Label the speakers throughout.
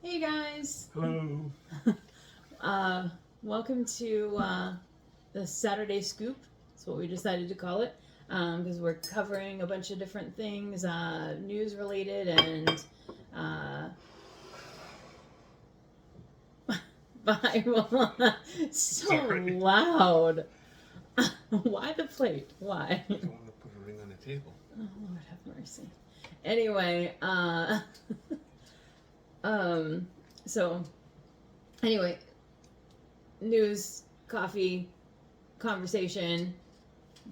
Speaker 1: Hey guys!
Speaker 2: Hello.
Speaker 1: Welcome to the Saturday Scoop. That's what we decided to call it, because we're covering a bunch of different things, news related and Bible. So
Speaker 2: Sorry.
Speaker 1: loud. Why the plate? Why?
Speaker 2: I don't want to put a ring on the table.
Speaker 1: Oh, Lord have mercy. Anyway, so anyway, news, coffee, conversation,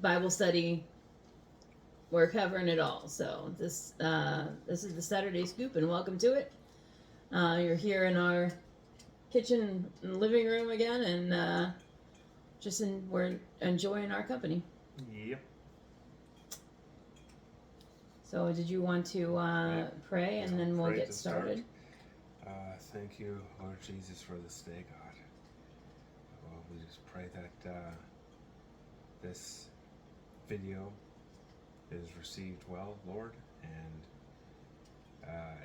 Speaker 1: Bible study. We're covering it all. So this is the Saturday Scoop, and welcome to it. You're here in our kitchen and living room again, and we're enjoying our company.
Speaker 2: Yep.
Speaker 1: So did you want to pray, and then we'll
Speaker 2: Pray
Speaker 1: get
Speaker 2: to start.
Speaker 1: started?
Speaker 2: Thank you, Lord Jesus, for this day, God. Well, we just pray that this video is received well, Lord, and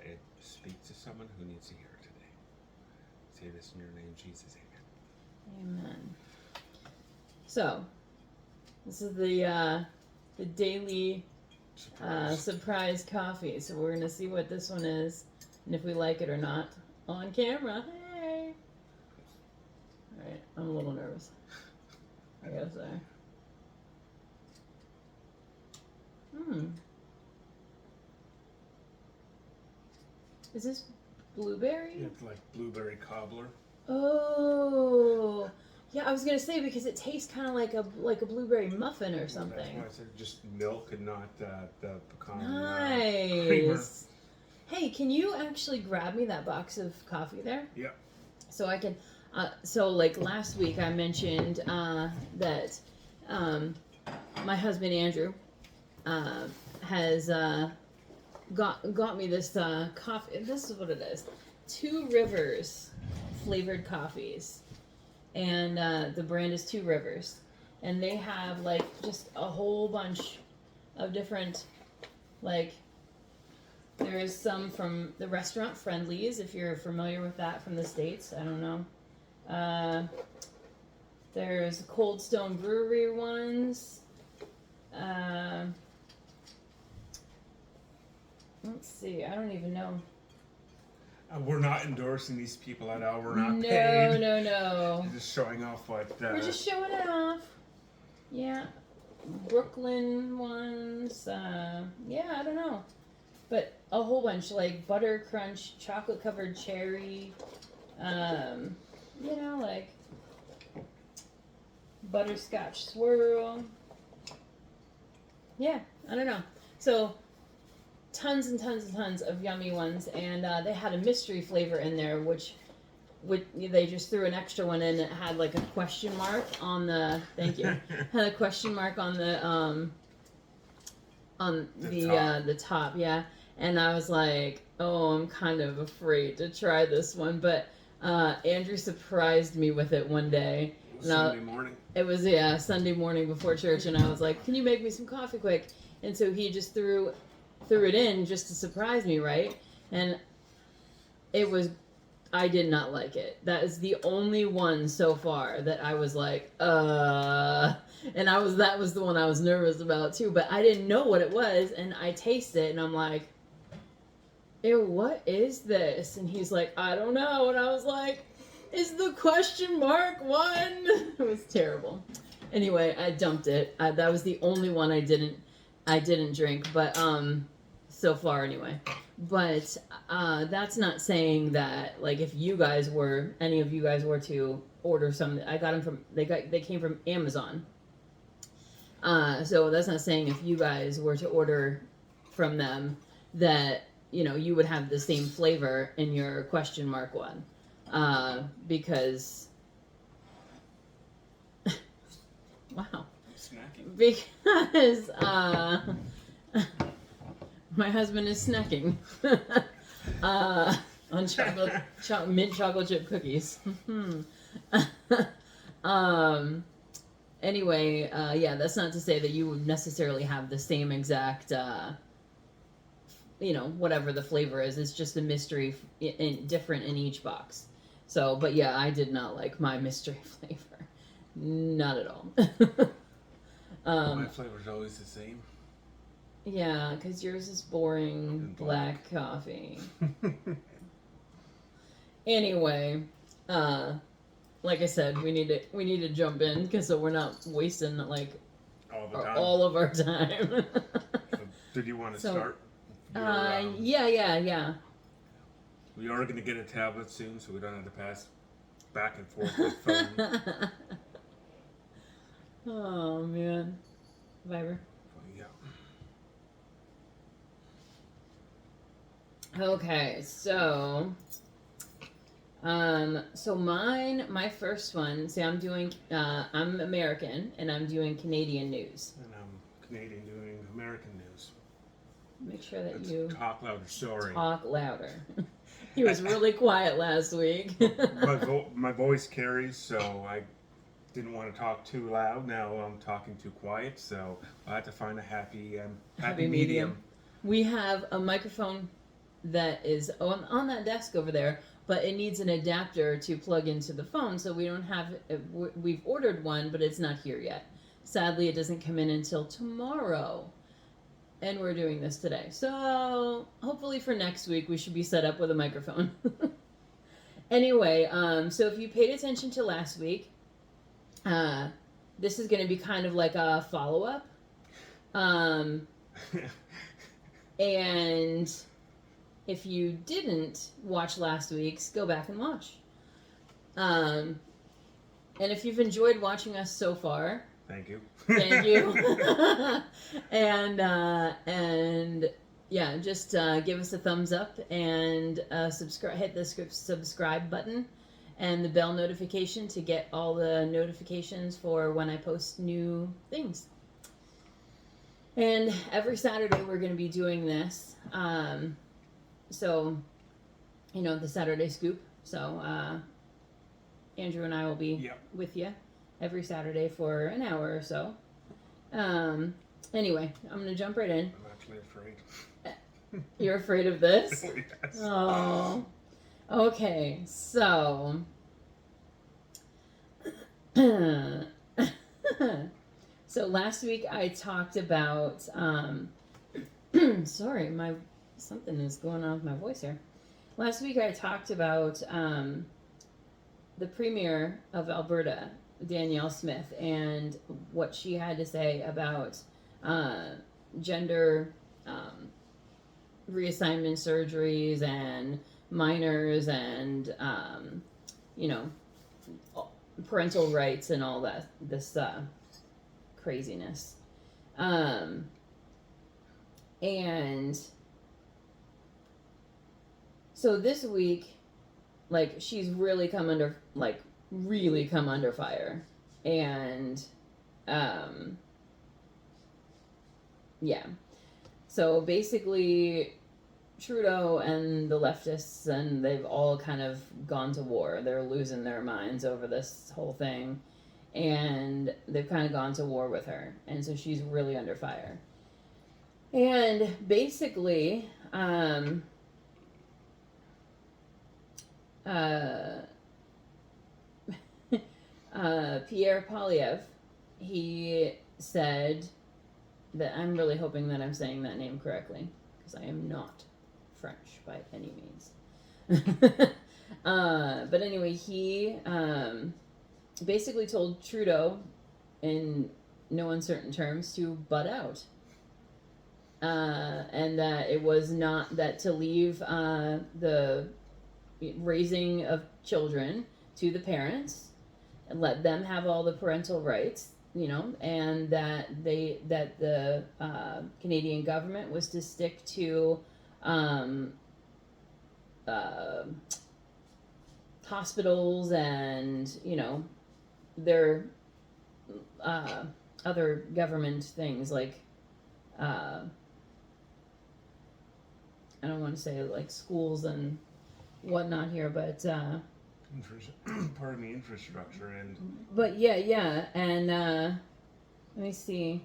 Speaker 2: it speaks to someone who needs to hear it today. Say this in your name, Jesus. Amen.
Speaker 1: Amen. So, this is the daily surprise coffee. So we're gonna see what this one is, and if we like it or not on camera. Hey. All right, I'm a little nervous. I gotta say. Is this blueberry?
Speaker 2: It's like blueberry cobbler.
Speaker 1: Oh. Yeah, I was gonna say because it tastes kind of like a blueberry muffin or something.
Speaker 2: That's why I said just milk and not the pecan
Speaker 1: Nice.
Speaker 2: creamer.
Speaker 1: Hey, can you actually grab me that box of coffee there?
Speaker 2: Yep.
Speaker 1: So I can. So like last week I mentioned that my husband Andrew has got me this coffee. This is what it is: Two Rivers flavored coffees. And the brand is Two Rivers, and they have like just a whole bunch of different, like there's some from the restaurant Friendlies, if you're familiar with that from the States. I don't know. There's Cold Stone Brewery ones. Let's see, I don't even know.
Speaker 2: We're not endorsing these people at all. We're not paid.
Speaker 1: No.
Speaker 2: We're just showing off what.
Speaker 1: We're just showing it off. Yeah. Brooklyn ones. Yeah, I don't know. But a whole bunch, like Butter Crunch, Chocolate Covered Cherry. Like Butterscotch Swirl. Yeah, I don't know. So tons and tons and tons of yummy ones, and they had a mystery flavor in there, which they just threw an extra one in. It had like a question mark on the had a question mark on the top, yeah. And I was like, oh, I'm kind of afraid to try this one, but Andrew surprised me with it one day.
Speaker 2: Sunday morning.
Speaker 1: It was Sunday morning before church, and I was like, can you make me some coffee quick? And so he just threw it in just to surprise me, right? And I did not like it. That is the only one so far that I was like, and that was the one I was nervous about too, but I didn't know what it was, and I tasted it, and I'm like, ew, what is this? And he's like, I don't know, and I was like, is the question mark one? It was terrible. Anyway, I dumped it. That was the only one I didn't drink, but so far anyway. But that's not saying that, like, if any of you guys were to order some, I got them they came from Amazon. So that's not saying if you guys were to order from them that, you would have the same flavor in your question mark one. Because wow.
Speaker 2: Snacking.
Speaker 1: Because my husband is snacking on mint chocolate chip cookies. Anyway, yeah, that's not to say that you would necessarily have the same exact whatever the flavor is. It's just a mystery different in each box. So, but yeah, I did not like my mystery flavor. Not at all.
Speaker 2: My flavor's always the same.
Speaker 1: Yeah, because yours is boring
Speaker 2: And
Speaker 1: black coffee. Anyway, like I said, we need to jump in because so we're not wasting like
Speaker 2: All the time.
Speaker 1: all of our time.
Speaker 2: So, did you want to
Speaker 1: So,
Speaker 2: start?
Speaker 1: Yeah.
Speaker 2: We are going to get a tablet soon, so we don't have to pass back and forth with phone.
Speaker 1: Oh man, Viber.
Speaker 2: Yeah.
Speaker 1: Okay, so my first one. See, I'm doing. I'm American, and I'm doing Canadian news.
Speaker 2: And I'm Canadian doing American news.
Speaker 1: Make sure that
Speaker 2: Let's
Speaker 1: you
Speaker 2: talk louder. Sorry.
Speaker 1: talk louder. He was really quiet last week.
Speaker 2: My voice carries, so I didn't want to talk too loud. Now I'm talking too quiet, so I had to find a happy medium.
Speaker 1: We have a microphone that is on that desk over there, but it needs an adapter to plug into the phone, so we don't have. We've ordered one, but it's not here yet. Sadly, it doesn't come in until tomorrow. And we're doing this today. So hopefully for next week, we should be set up with a microphone. Anyway, so if you paid attention to last week, this is going to be kind of like a follow-up. And if you didn't watch last week's, go back and watch. And if you've enjoyed watching us so far,
Speaker 2: Thank you.
Speaker 1: thank you. and yeah, just give us a thumbs up and subscribe. Hit the subscribe button and the bell notification to get all the notifications for when I post new things. And every Saturday we're going to be doing this. So, the Saturday Scoop. So Andrew and I will be with you every Saturday for an hour or so. Anyway, I'm going to jump right in.
Speaker 2: I'm actually afraid.
Speaker 1: You're afraid of this?
Speaker 2: Yes.
Speaker 1: Oh. Okay, so... So last week I talked about... sorry, something is going on with my voice here. Last week I talked about the Premier of Alberta, Danielle Smith, and what she had to say about gender reassignment surgeries and minors and parental rights and all this craziness. And so this week, she's really come under fire. And yeah. So basically Trudeau and the leftists, and they've all kind of gone to war. They're losing their minds over this whole thing, and they've kind of gone to war with her, and so she's really under fire. And basically Pierre Poilievre, he said that, I'm really hoping that I'm saying that name correctly, because I am not French by any means. But anyway, he basically told Trudeau, in no uncertain terms, to butt out. And that it was not that to leave the raising of children to the parents and let them have all the parental rights, and that the Canadian government was to stick to hospitals and their other government things like I don't want to say like schools and whatnot here, but
Speaker 2: pardon me, infrastructure and.
Speaker 1: But yeah, and let me see.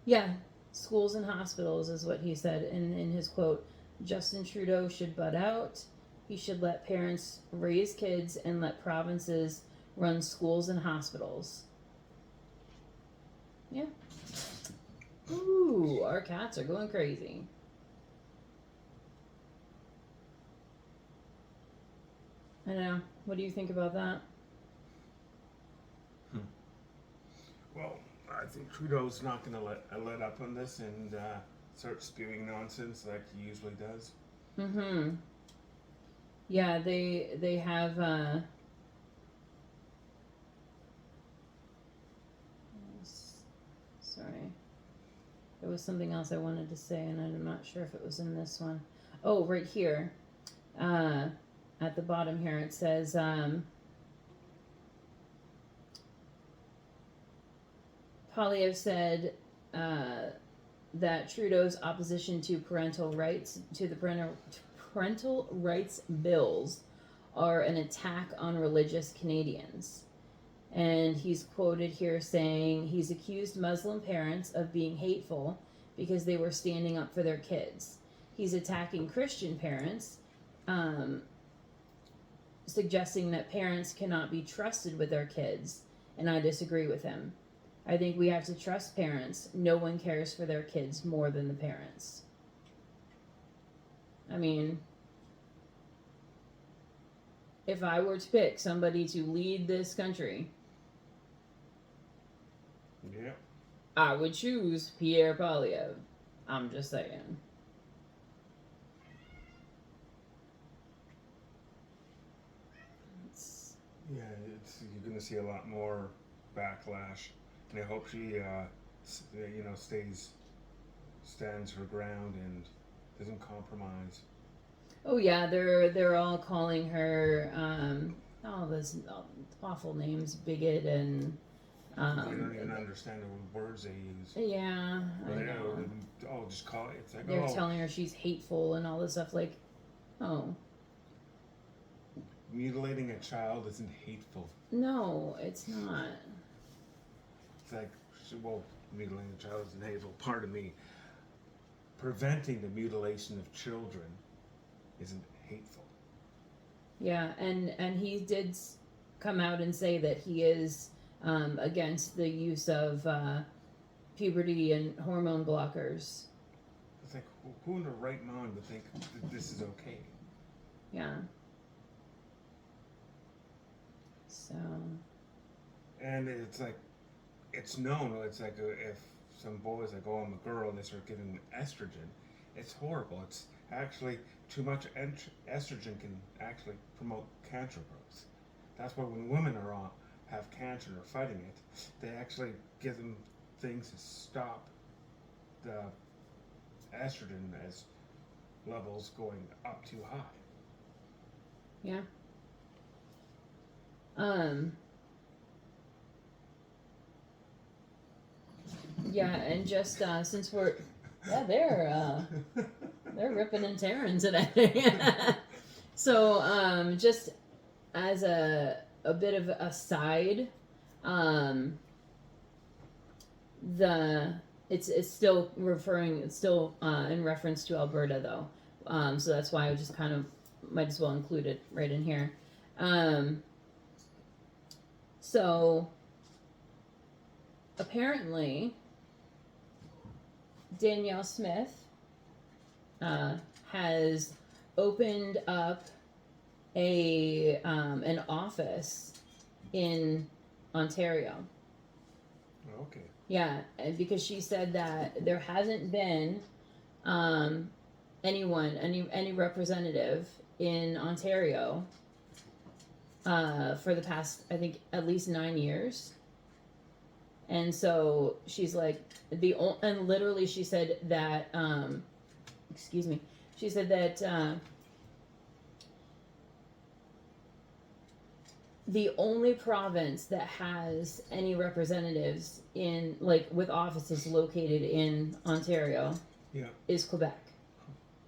Speaker 1: Yeah, Schools and hospitals is what he said in his quote. Justin Trudeau should butt out. He should let parents raise kids and let provinces run schools and hospitals. Yeah. Ooh, our cats are going crazy. I know. What do you think about that?
Speaker 2: Well, I think Trudeau's not going to let up on this and start spewing nonsense like he usually does.
Speaker 1: Mm-hmm. Yeah, they have sorry. There was something else I wanted to say and I'm not sure if it was in this one. Oh, right here. At the bottom here it says Polyev said that Trudeau's opposition to parental rights bills are an attack on religious Canadians. And he's quoted here saying he's accused Muslim parents of being hateful because they were standing up for their kids. He's attacking Christian parents, suggesting that parents cannot be trusted with their kids, and I disagree with him. I think we have to trust parents. No one cares for their kids more than the parents. I mean, if I were to pick somebody to lead this country,
Speaker 2: yeah,
Speaker 1: I would choose Pierre Poilievre. I'm just saying.
Speaker 2: Yeah, you're going to see a lot more backlash. And I hope she, stands her ground and doesn't compromise.
Speaker 1: Oh yeah, they're all calling her all those awful names, bigot and.
Speaker 2: They don't even understand the words they use.
Speaker 1: Yeah, I know.
Speaker 2: Just call it. It's like,
Speaker 1: they're telling her she's hateful and all this stuff. Like, oh.
Speaker 2: Mutilating a child isn't hateful.
Speaker 1: No, it's not.
Speaker 2: It's like, mutilating a child isn't hateful. Pardon me. Preventing the mutilation of children isn't hateful.
Speaker 1: Yeah, and he did come out and say that he is against the use of puberty and hormone blockers.
Speaker 2: It's like, who in their right mind would think that this is okay?
Speaker 1: Yeah. So.
Speaker 2: And it's like, it's known. It's like if some boys like, oh, I'm a girl, and they start getting estrogen, it's horrible. It's actually too much estrogen can actually promote cancer growth. That's why when women have cancer or fighting it, they actually give them things to stop the estrogen as levels going up too high.
Speaker 1: Yeah. Yeah, and just since we're they're ripping and tearing today. So just as a bit of a side, it's still in reference to Alberta though. So that's why I just kind of might as well include it right in here. So apparently Danielle Smith has opened up an office in Ontario.
Speaker 2: Okay.
Speaker 1: Yeah, because she said that there hasn't been any representative in Ontario for the past, I think, at least 9 years. And so she's like, and literally she said that, she said that the only province that has any representatives in, like, with offices located in Ontario is Quebec.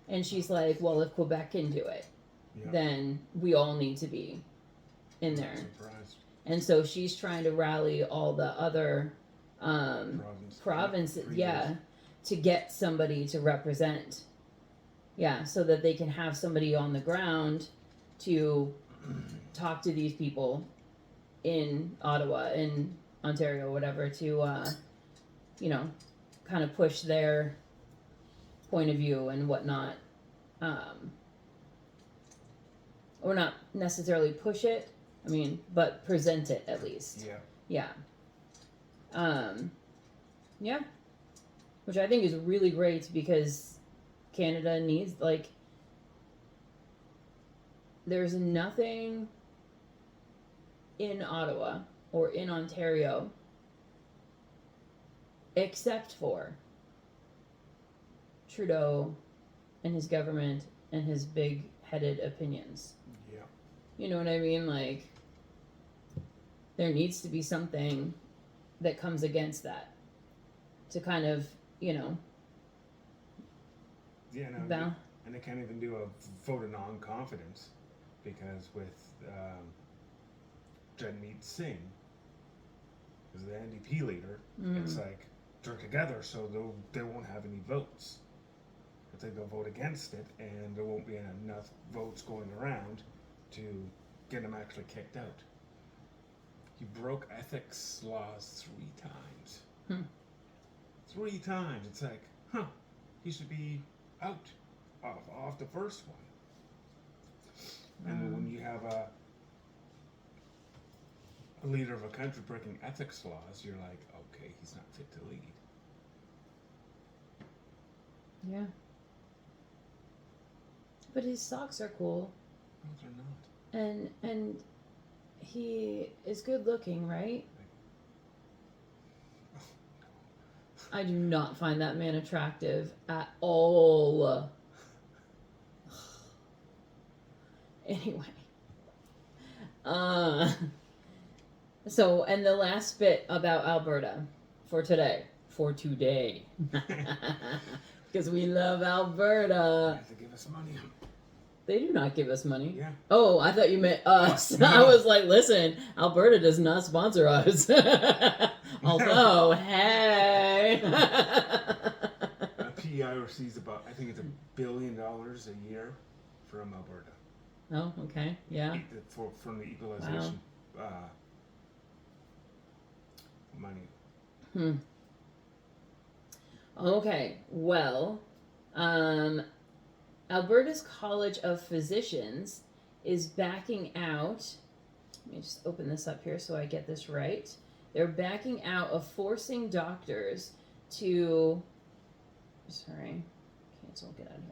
Speaker 1: And she's like, well, if Quebec can do it, then we all need to be in there.
Speaker 2: Surprised.
Speaker 1: And so she's trying to rally all the other provinces, to get somebody to represent. Yeah, so that they can have somebody on the ground to talk to these people in Ottawa, in Ontario, whatever, to, kind of push their point of view and whatnot. Or not necessarily push it, but present it at least.
Speaker 2: Yeah.
Speaker 1: Yeah. Yeah. Which I think is really great because Canada needs, there's nothing in Ottawa or in Ontario except for Trudeau and his government and his big-headed opinions.
Speaker 2: Yeah.
Speaker 1: You know what I mean? There needs to be something that comes against that to kind of,
Speaker 2: Yeah, no, and they can't even do a vote of non-confidence because with Jagmeet Singh, who's the NDP leader, it's like they're together, so they won't have any votes. I think they'll vote against it, and there won't be enough votes going around to get him actually kicked out. He broke ethics laws 3 times. 3 times. It's like, he should be out off the first one. And when you have a leader of a country breaking ethics laws, you're like, okay, he's not fit to lead.
Speaker 1: Yeah. But his socks are cool.
Speaker 2: No, they're not.
Speaker 1: And he is good looking, right? I do not find that man attractive at all. Anyway. So, and the last bit about Alberta for today. Because we love Alberta.
Speaker 2: They have to give us money.
Speaker 1: They do not give us money.
Speaker 2: Yeah.
Speaker 1: Oh, I thought you meant us.
Speaker 2: No.
Speaker 1: I was like, listen, Alberta does not sponsor us. Although, hey.
Speaker 2: PEI receives about, I think it's $1 billion a year from Alberta.
Speaker 1: Oh, okay. Yeah.
Speaker 2: From the equalization money.
Speaker 1: Okay. Well, Alberta's College of Physicians is backing out. Let me just open this up here so I get this right. They're backing out of forcing doctors to. Sorry, cancel. Get out of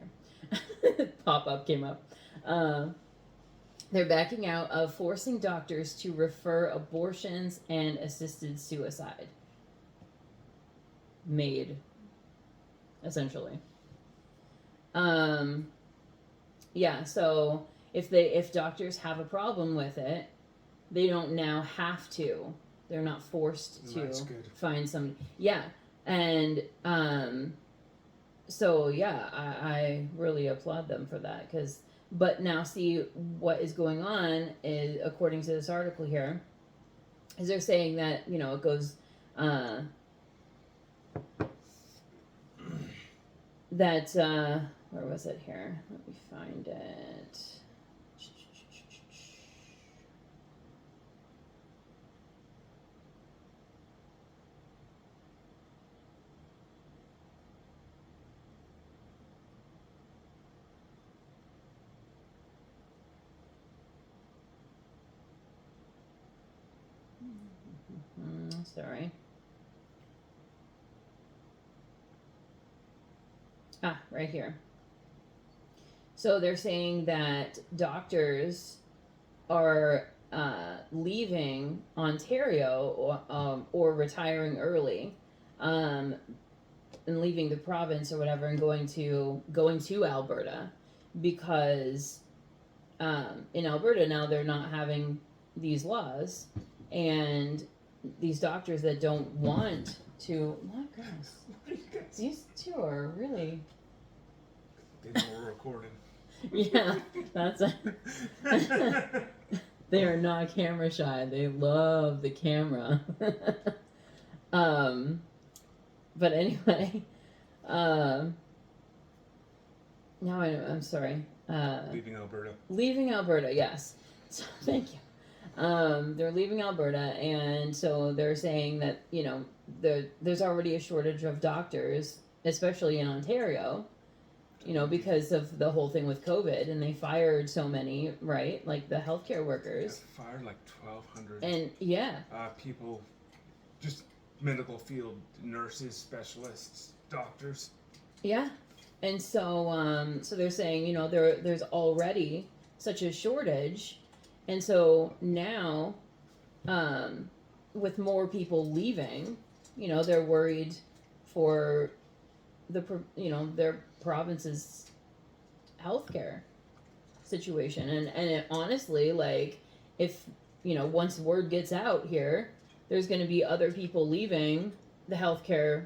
Speaker 1: here. Pop-up came up. They're backing out of forcing doctors to refer abortions and assisted suicide. MAID, essentially. Yeah, so if doctors have a problem with it, they don't now have to. They're not forced to find some. Yeah, and so yeah, I really applaud them for that because. But now see what is going on is, according to this article here, is they're saying that, it goes, that, where was it here? Let me find it. Sorry. Right here. So they're saying that doctors are leaving Ontario or retiring early, and leaving the province or whatever, and going to Alberta because in Alberta now they're not having these laws, and these doctors that don't want to. My goodness, these two are really.
Speaker 2: They know we're recording.
Speaker 1: Yeah, that's they are not camera shy. They love the camera. But anyway, Now I'm sorry.
Speaker 2: Leaving Alberta.
Speaker 1: Leaving Alberta, yes. So, thank you. They're leaving Alberta, and so they're saying that, you know, there's already a shortage of doctors, especially in Ontario, you know, because of the whole thing with COVID, and they fired so many, right? Like the healthcare workers.
Speaker 2: They fired like 1,200
Speaker 1: And yeah,
Speaker 2: people, just medical field nurses, specialists, doctors.
Speaker 1: yeah. And so, so they're saying, you know, there's already such a shortage, and so now, with more people leaving, you know, they're worried for you know, their province's healthcare situation, and it, honestly, like, if, you know, once word gets out here, there's going to be other people leaving the healthcare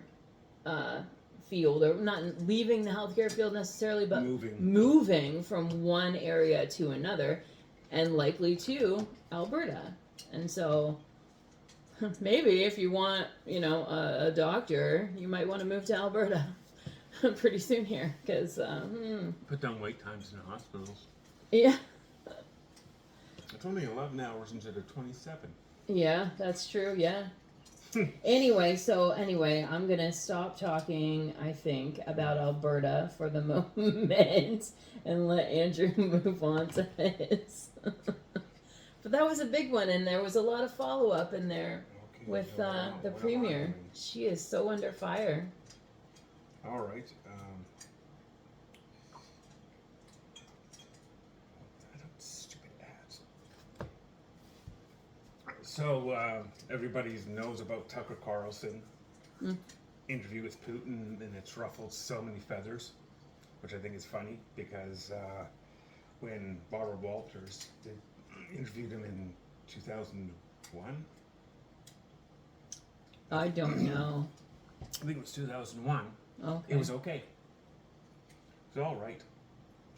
Speaker 1: field, or not leaving the healthcare field necessarily, but moving from one area to another, and likely to Alberta. And so maybe if you want, you know, a doctor, you might want to move to Alberta pretty soon here, because
Speaker 2: Put down wait times in the hospitals.
Speaker 1: yeah,
Speaker 2: It's only 11 hours instead of 27.
Speaker 1: yeah, that's true. Yeah. Anyway, I'm gonna stop talking, I think, about Alberta for the moment and let Andrew move on to his. But that was a big one, and there was a lot of follow up in there with the premier. She is so under fire.
Speaker 2: All right. Stupid ads. So everybody knows about Tucker Carlson interview with Putin, and it's ruffled so many feathers, which I think is funny, because when Barbara Walters interviewed him in 2001.
Speaker 1: I don't know.
Speaker 2: I think it was 2001.
Speaker 1: Okay.
Speaker 2: It was okay. It was all right.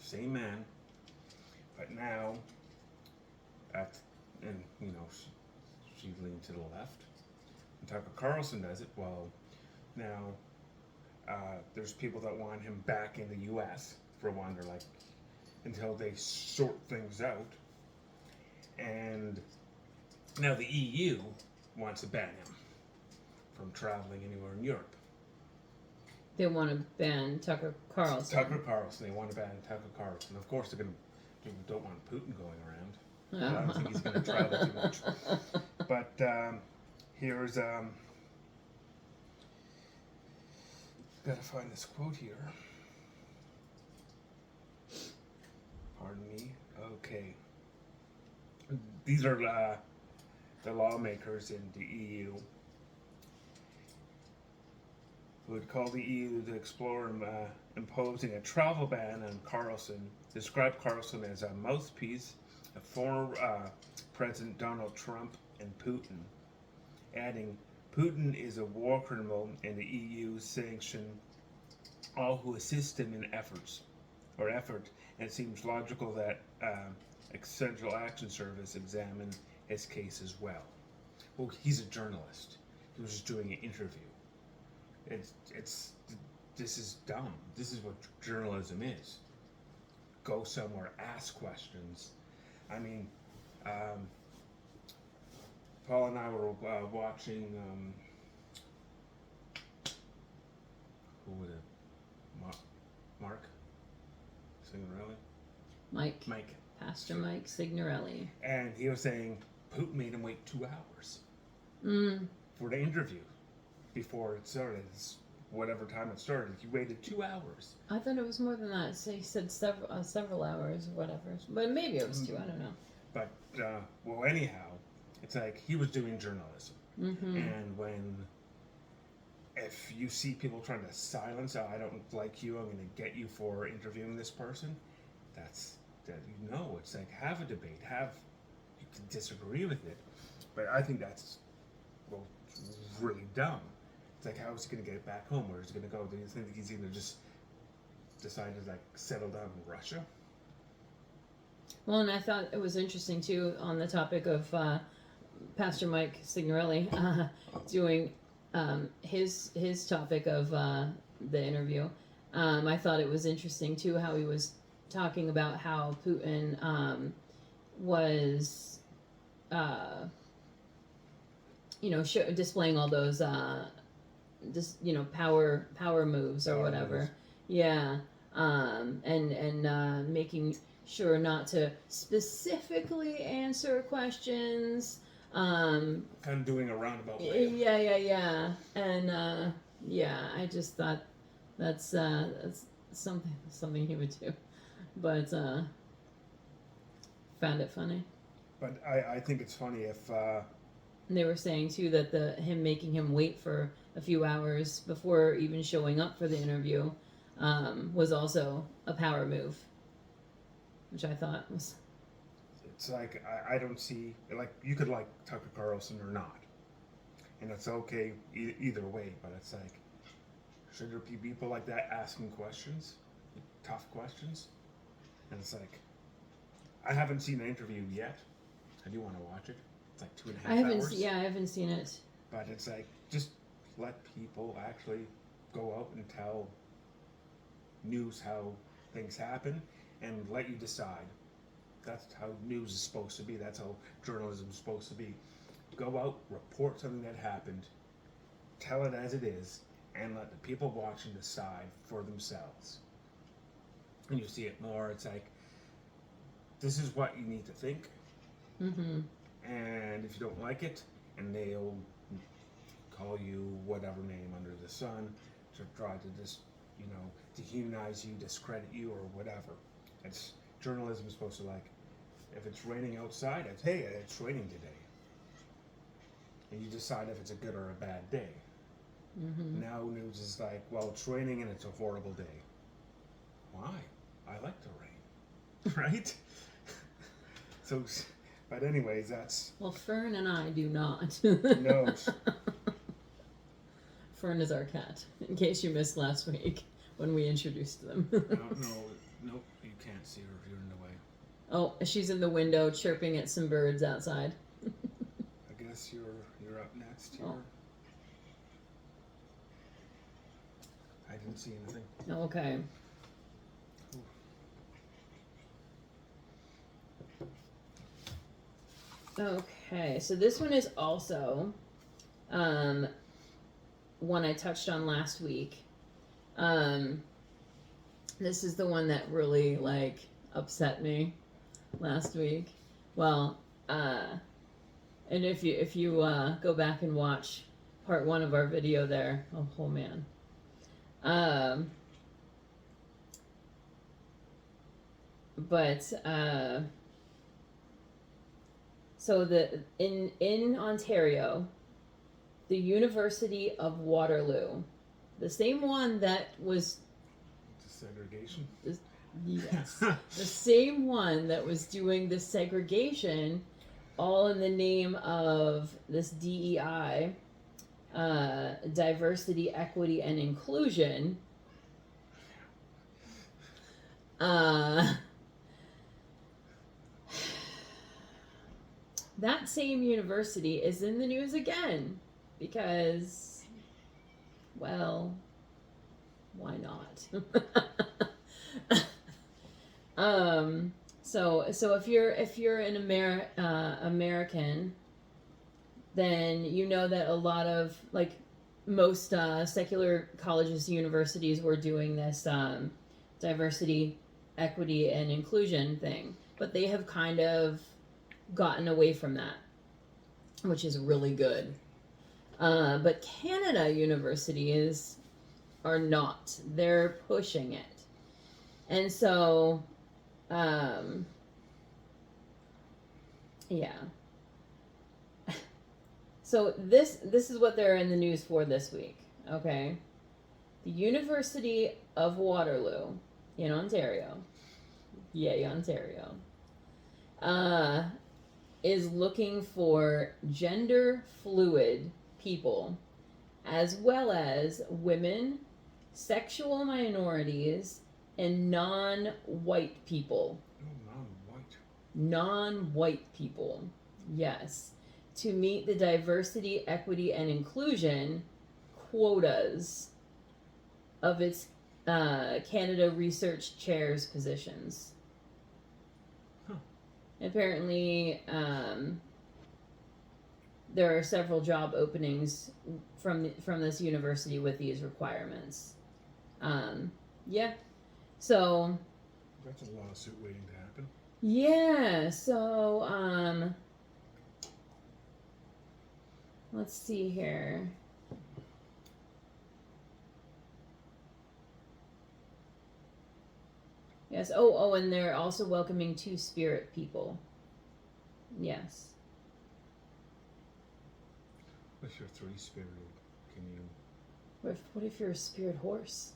Speaker 2: Same man. But now, and you know, she leaned to the left. And Tucker Carlson does it. Well, now there's people that want him back in the U.S. for one. They're like, until they sort things out. And now the EU wants to ban him from traveling anywhere in Europe.
Speaker 1: They want to ban Tucker Carlson.
Speaker 2: Tucker Carlson. They want to ban Tucker Carlson. Of course, they don't want Putin going around. I don't think he's going to travel too much. But here's gotta find this quote here. Pardon me. Okay. These are the lawmakers in the EU who would call the EU to explore imposing a travel ban on Carlson, described Carlson as a mouthpiece of former President Donald Trump and Putin, adding, Putin is a war criminal and the EU sanction all who assist him in effort, and it seems logical that Central Action Service examine his case as well. Well, he's a journalist. He was just doing an interview. This is dumb. This is what journalism is. Go somewhere, ask questions. I mean, Paula and I were watching, who was it? Mark Signorelli? Mike.
Speaker 1: Pastor Mike Signorelli.
Speaker 2: And he was saying Putin made him wait 2 hours for the interview before it started. Whatever time it started, he waited 2 hours.
Speaker 1: I thought it was more than that. So he said several hours, whatever. But maybe it was 2. I don't know.
Speaker 2: But well, anyhow, it's like he was doing journalism, and if you see people trying to silence, I don't like you, I'm going to get you for interviewing this person. That's that. It's like, have a debate. You can disagree with it, but I think that's really dumb. It's like, how is he going to get it back home? Where is he going to go? Do you think he's going to just decide to settle down in Russia?
Speaker 1: Well, and I thought it was interesting too, on the topic of Pastor Mike Signorelli doing his topic of the interview. I thought it was interesting too how he was talking about how Putin was, displaying all those, power moves or
Speaker 2: Power
Speaker 1: whatever.
Speaker 2: moves.
Speaker 1: Yeah, and making sure not to specifically answer questions.
Speaker 2: Kind of doing a roundabout way.
Speaker 1: Yeah, and I just thought that's something he would do, but found it funny.
Speaker 2: But I think it's funny if
Speaker 1: And they were saying too that him making him wait for a few hours before even showing up for the interview was also a power move, which I thought was.
Speaker 2: it's like I don't see, like, you could like Tucker Carlson or not, and it's okay either way. But it's like, should there be people like that asking questions, tough questions? And it's like, I haven't seen the interview yet. I do want to watch it. It's like 2.5 hours.
Speaker 1: I haven't seen it.
Speaker 2: But it's like, just let people actually go out and tell news how things happen, and let you decide. That's how news is supposed to be. That's how journalism is supposed to be. Go out, report something that happened, tell it as it is, and let the people watching decide for themselves. And you see it more. It's like, this is what you need to think.
Speaker 1: Mm-hmm.
Speaker 2: And if you don't like it, and they'll call you whatever name under the sun to try to just, dehumanize you, discredit you, or whatever. It's journalism is supposed to, like, if it's raining outside, it's, hey, it's raining today. And you decide if it's a good or a bad day.
Speaker 1: Mm-hmm.
Speaker 2: Now news is like, well, it's raining and it's a horrible day. Why? I like the rain, right? So, but anyways, that's...
Speaker 1: Well, Fern and I do not.
Speaker 2: No.
Speaker 1: Fern is our cat, in case you missed last week when we introduced them.
Speaker 2: Nope, you can't see her if you're in the way.
Speaker 1: Oh, she's in the window chirping at some birds outside.
Speaker 2: I guess you're up next here.
Speaker 1: Oh.
Speaker 2: I didn't see anything.
Speaker 1: Okay. Okay, so this one is also one I touched on last week. This is the one that really upset me last week. Well, and if you go back and watch part 1 of our video there, oh man. So in Ontario, the University of Waterloo, the same one that was
Speaker 2: Segregation.
Speaker 1: Yes. The same one that was doing the segregation, all in the name of this DEI, diversity, equity, and inclusion. That same university is in the news again because, well, why not? So if you're an American, then you know that a lot of most secular colleges, universities were doing this diversity, equity, and inclusion thing, but they have kind of gotten away from that, which is really good. But Canada universities are not. They're pushing it. And so, yeah. So this is what they're in the news for this week, okay? The University of Waterloo in Ontario, yay Ontario, is looking for gender fluid people, as well as women, sexual minorities, and non-white people.
Speaker 2: Oh, non-white.
Speaker 1: Non-white people, yes, to meet the diversity, equity, and inclusion quotas of its Canada research chairs positions.
Speaker 2: Huh.
Speaker 1: Apparently, there are several job openings from this university with these requirements. Yeah, so
Speaker 2: That's a lawsuit waiting to happen.
Speaker 1: yeah, so let's see here. Yes. Oh, and they're also welcoming Two-Spirit people. Yes.
Speaker 2: If you're three-spirited, can you?
Speaker 1: What if you're a spirit horse?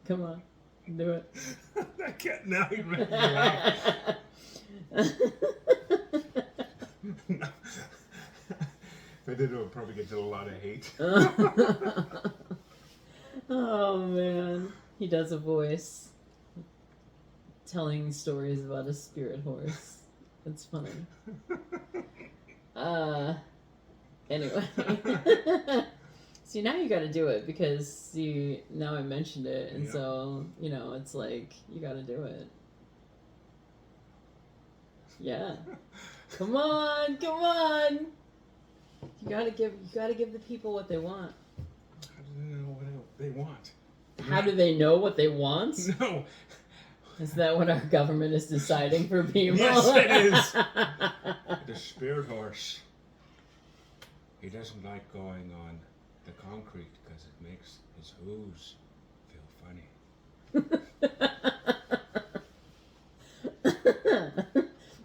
Speaker 1: Come on, do it.
Speaker 2: I can't now. You make me laugh. If I did, it would probably get a lot of hate.
Speaker 1: Oh man, he does a voice telling stories about a spirit horse. It's funny. Anyway. See, now you got to do it because now I mentioned it, and so it's like you got to do it. Yeah. Come on. You gotta give the people what they want.
Speaker 2: How do they know what they want?
Speaker 1: How do they know what they want?
Speaker 2: No.
Speaker 1: Is that what our government is deciding for people?
Speaker 2: Yes, it is. The spirit horse. He doesn't like going on the concrete because it makes his hooves feel funny.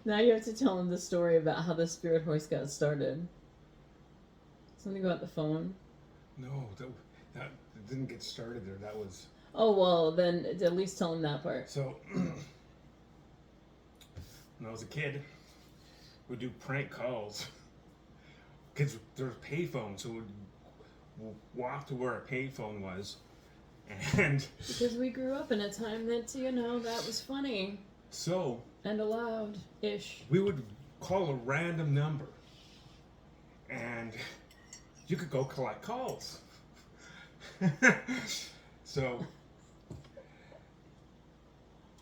Speaker 1: Now you have to tell him the story about how the spirit horse got started. Something about the phone.
Speaker 2: No, that didn't get started there. That was.
Speaker 1: Oh well, then at least tell him that part.
Speaker 2: So, when I was a kid, we'd do prank calls. Because there were payphones, so we'd walk to where a payphone was, and
Speaker 1: because we grew up in a time that that was funny.
Speaker 2: So.
Speaker 1: And allowed-ish.
Speaker 2: We would call a random number, and you could go collect calls. So,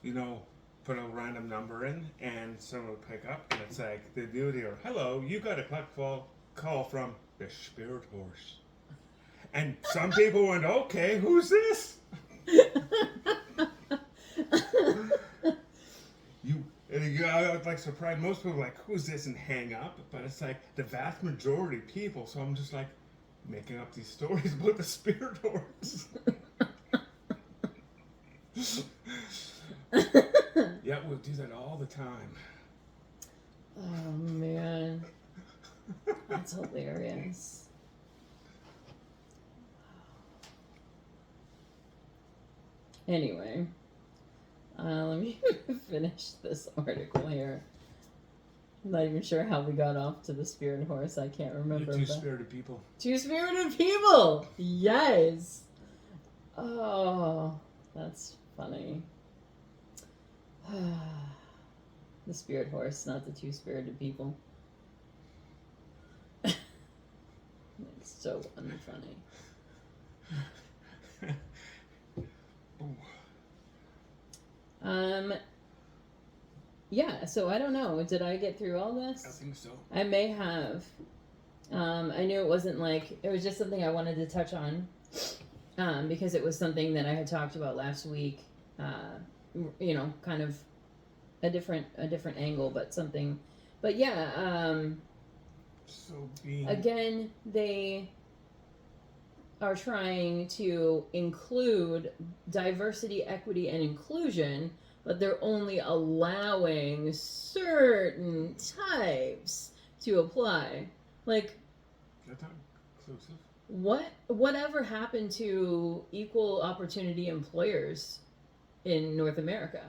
Speaker 2: put a random number in, and someone would pick up, and it's like, the duty, or hello, you got a call from the spirit horse. And some people went, okay, who's this? I was like surprised. Most people are like, who's this, and hang up. But it's like the vast majority of people. So I'm just like making up these stories about the spirit horse. Yeah, we'll do that all the time.
Speaker 1: Oh man, that's hilarious. Anyway. Let me finish this article here. I'm not even sure how we got off to the spirit horse. I can't remember.
Speaker 2: Two-spirited people.
Speaker 1: Two-spirited people! Yes! Oh, that's funny. The spirit horse, not the two-spirited people. It's so unfunny. Yeah, so I don't know. Did I get through all this?
Speaker 2: I think so.
Speaker 1: I may have. I knew it wasn't it was just something I wanted to touch on, because it was something that I had talked about last week, kind of a different angle, but yeah, again, they are trying to include diversity, equity, and inclusion, but they're only allowing certain types to apply. Like,
Speaker 2: that's not inclusive.
Speaker 1: Whatever happened to equal opportunity employers in North America?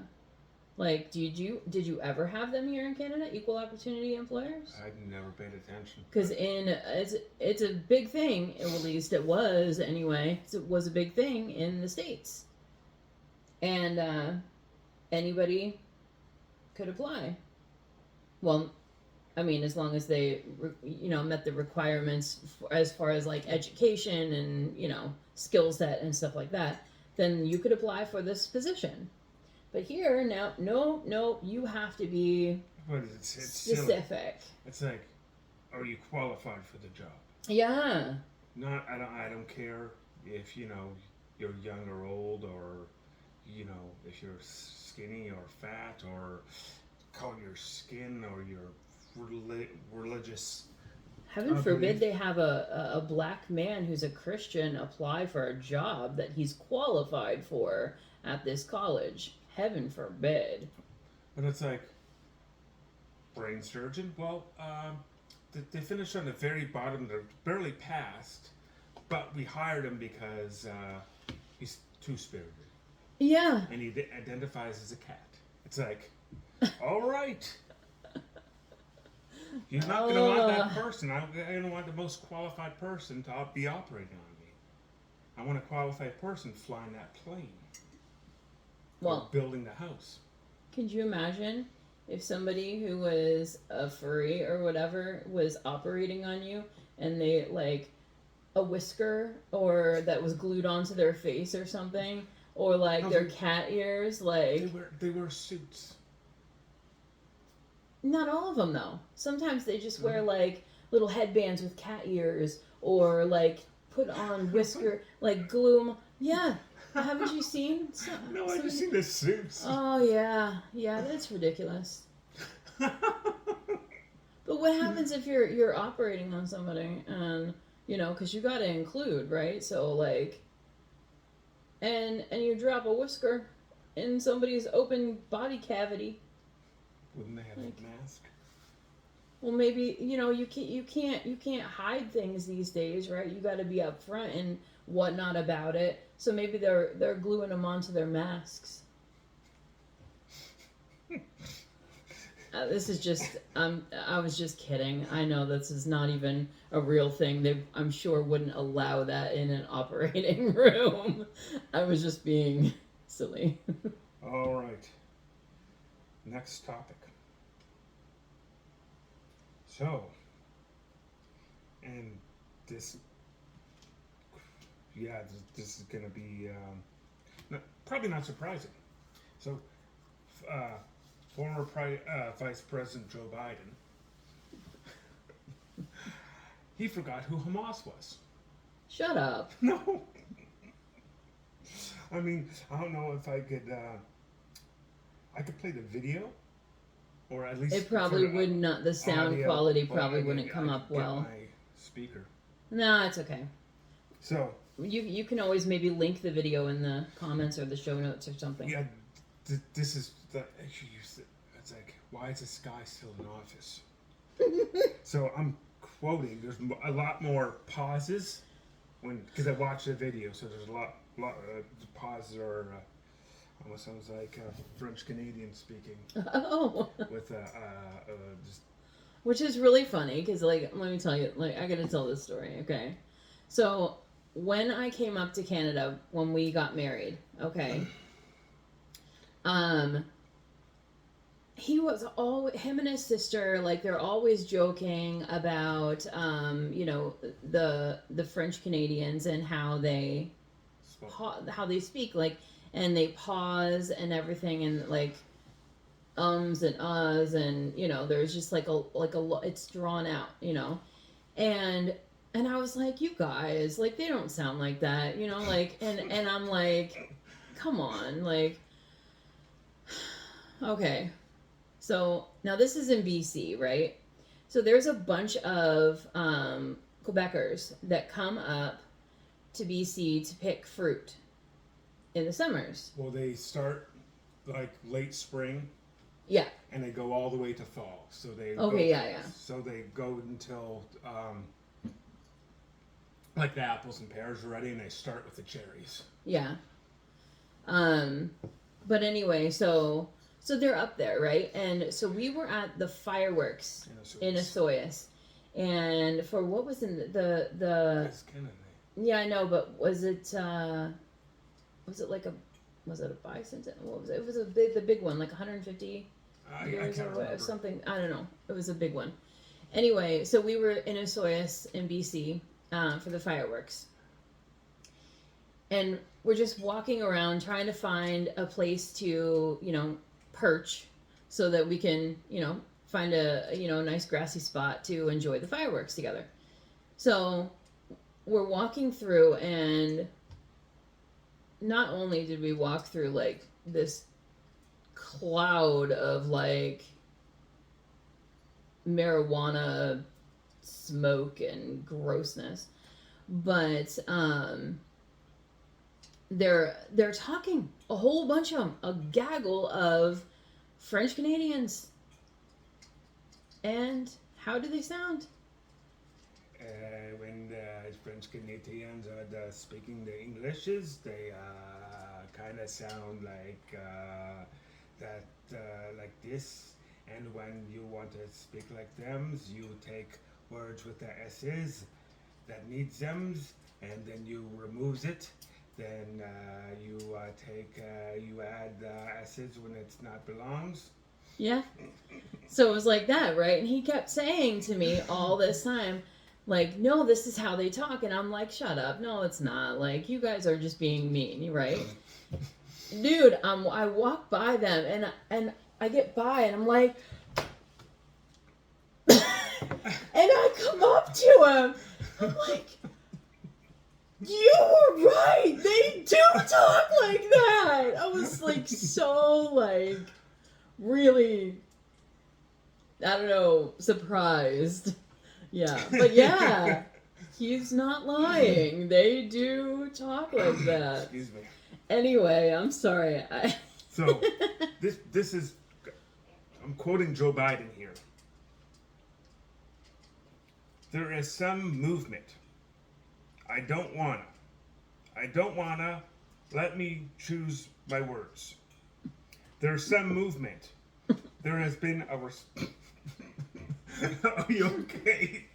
Speaker 1: Like, did you ever have them here in Canada, equal opportunity employers?
Speaker 2: I never paid attention.
Speaker 1: Because it's a big thing, at least it was anyway. It was a big thing in the States, and anybody could apply. Well, I mean, as long as they, met the requirements as far as like education and, skill set and stuff like that, then you could apply for this position. But here, now, no, you have to be
Speaker 2: But it's silly.
Speaker 1: specific.
Speaker 2: It's like, are you qualified for the job?
Speaker 1: Yeah.
Speaker 2: Not, I don't care if, you're young or old, or, if you're skinny or fat, or color your skin, or your religious.
Speaker 1: Heaven forbid they have a black man who's a Christian apply for a job that he's qualified for at this college. Heaven forbid.
Speaker 2: But it's like, brain surgeon? Well, they finished on the very bottom. They're barely passed, but we hired him because he's two-spirited.
Speaker 1: Yeah.
Speaker 2: And he identifies as a cat. It's like, all right. You're not going to want that person. I'm going to want the most qualified person to be operating on me. I want a qualified person flying that plane.
Speaker 1: Well,
Speaker 2: or building the house.
Speaker 1: Could you imagine if somebody who was a furry or whatever was operating on you and they like a whisker or that was glued onto their face or something, or like their cat ears, like
Speaker 2: they wear suits.
Speaker 1: Not all of them though. Sometimes they just wear like little headbands with cat ears, or like put on whisker, like glue 'em. Yeah. Haven't you seen?
Speaker 2: No, I've just seen the suits.
Speaker 1: Oh yeah, that's ridiculous. But what happens if you're operating on somebody and because you got to include, right? So like, and you drop a whisker in somebody's open body cavity.
Speaker 2: Wouldn't they have a mask?
Speaker 1: Well, maybe you can't hide things these days, right? You got to be upfront and whatnot about it. So maybe they're gluing them onto their masks. This is just I was just kidding. I know this is not even a real thing. They, I'm sure, wouldn't allow that in an operating room. I was just being silly.
Speaker 2: All right. Next topic. So, and this is going to be probably not surprising. So, former Vice President Joe Biden, he forgot who Hamas was.
Speaker 1: Shut up.
Speaker 2: No. I mean, I don't know if I could play the video, or at least
Speaker 1: it probably would not. The sound
Speaker 2: audio,
Speaker 1: quality probably wouldn't come up
Speaker 2: get
Speaker 1: well.
Speaker 2: My speaker.
Speaker 1: No, it's okay.
Speaker 2: So
Speaker 1: you can always maybe link the video in the comments or the show notes or something.
Speaker 2: yeah, this is the issue. It's like, why is this guy still in office? So I'm quoting. There's a lot more pauses because I watched the video. So there's a lot the pauses are almost sounds like French Canadian speaking.
Speaker 1: Oh.
Speaker 2: With just.
Speaker 1: Which is really funny because, like, let me tell you, like, I gotta tell this story, okay? So when I came up to Canada when we got married, okay, him and his sister, like, they're always joking about, the French Canadians and how they speak, like, and they pause and everything, and like ums and uhs, and there's just like a it's drawn out, and I was like, you guys, like, they don't sound like that, like, and I'm like, come on, like, okay. So now this is in BC, right? So there's a bunch of Quebecers that come up to BC to pick fruit in the summers.
Speaker 2: Well, they start like late spring.
Speaker 1: Yeah.
Speaker 2: And they go all the way to fall. So they So they go until like the apples and pears are ready, and they start with the cherries.
Speaker 1: Yeah. But anyway, so they're up there, right? And so we were at the fireworks in Osoyoos. And for what was in the
Speaker 2: That's Canada.
Speaker 1: Yeah, I know, but was it a bicentennial? What was it? It was the big one, like 150 years or something. I don't know. It was a big one. Anyway, so we were in Osoyoos in BC for the fireworks. And we're just walking around trying to find a place to, perch so that we can, find a, nice grassy spot to enjoy the fireworks together. So we're walking through, and not only did we walk through like this cloud of like marijuana smoke and grossness, but they're talking, a whole bunch of them, a gaggle of French Canadians. And how do they sound?
Speaker 2: When the French Canadians are speaking the Englishes, they kind of sound like that, like this. And when you want to speak like them, you take words with the S's that needs them, and then you removes it. Then you add S's when it's not belongs.
Speaker 1: Yeah. So it was like that, right? And he kept saying to me all this time, like, no, this is how they talk. And I'm like, shut up. No, it's not. Like, you guys are just being mean, right? Dude, I walk by them, and I get by, and I'm like, and I come up to him. I'm like, you were right. They do talk like that. I was like so like really, I don't know, surprised. Yeah, but yeah, he's not lying. They do talk like that.
Speaker 2: Excuse me.
Speaker 1: Anyway, I'm sorry.
Speaker 2: So this is, I'm quoting Joe Biden here. There is some movement. I don't wanna. Let me choose my words. There's some movement. There has been a Are you okay?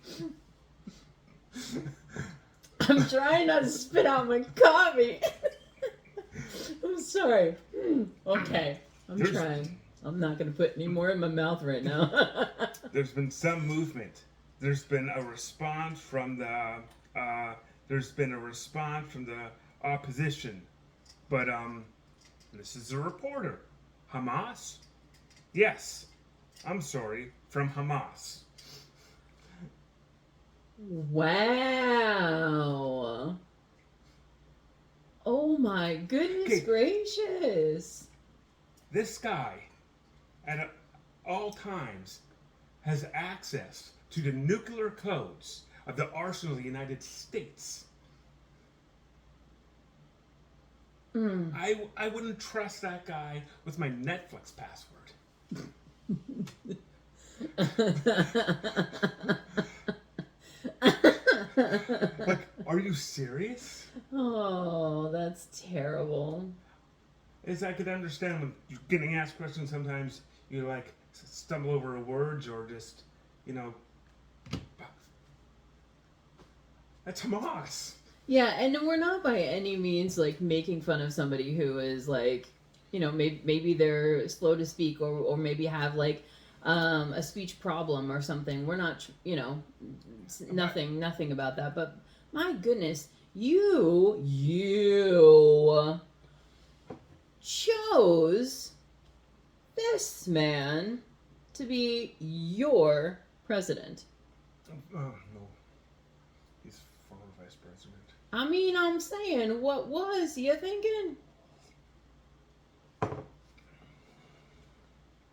Speaker 1: I'm trying not to spit out my coffee. I'm sorry. Okay, I'm trying. I'm not going to put any more in my mouth right now.
Speaker 2: There's been some movement. There's been a response from the opposition. But this is a reporter. Hamas? Yes. I'm sorry, from Hamas.
Speaker 1: Wow. Oh my goodness gracious.
Speaker 2: This guy, at all times, has access to the nuclear codes of the arsenal of the United States. I wouldn't trust that guy with my Netflix password. Like, are you serious?
Speaker 1: Oh, that's terrible.
Speaker 2: As I could understand when you're getting asked questions, sometimes you like stumble over words or just, that's Hamas.
Speaker 1: Yeah, and we're not by any means like making fun of somebody who is like, maybe they're slow to speak or maybe have like a speech problem or something. We're not, nothing about that. But my goodness, you chose this man to be your president.
Speaker 2: No. He's former vice president.
Speaker 1: I mean, I'm saying, what was you thinking?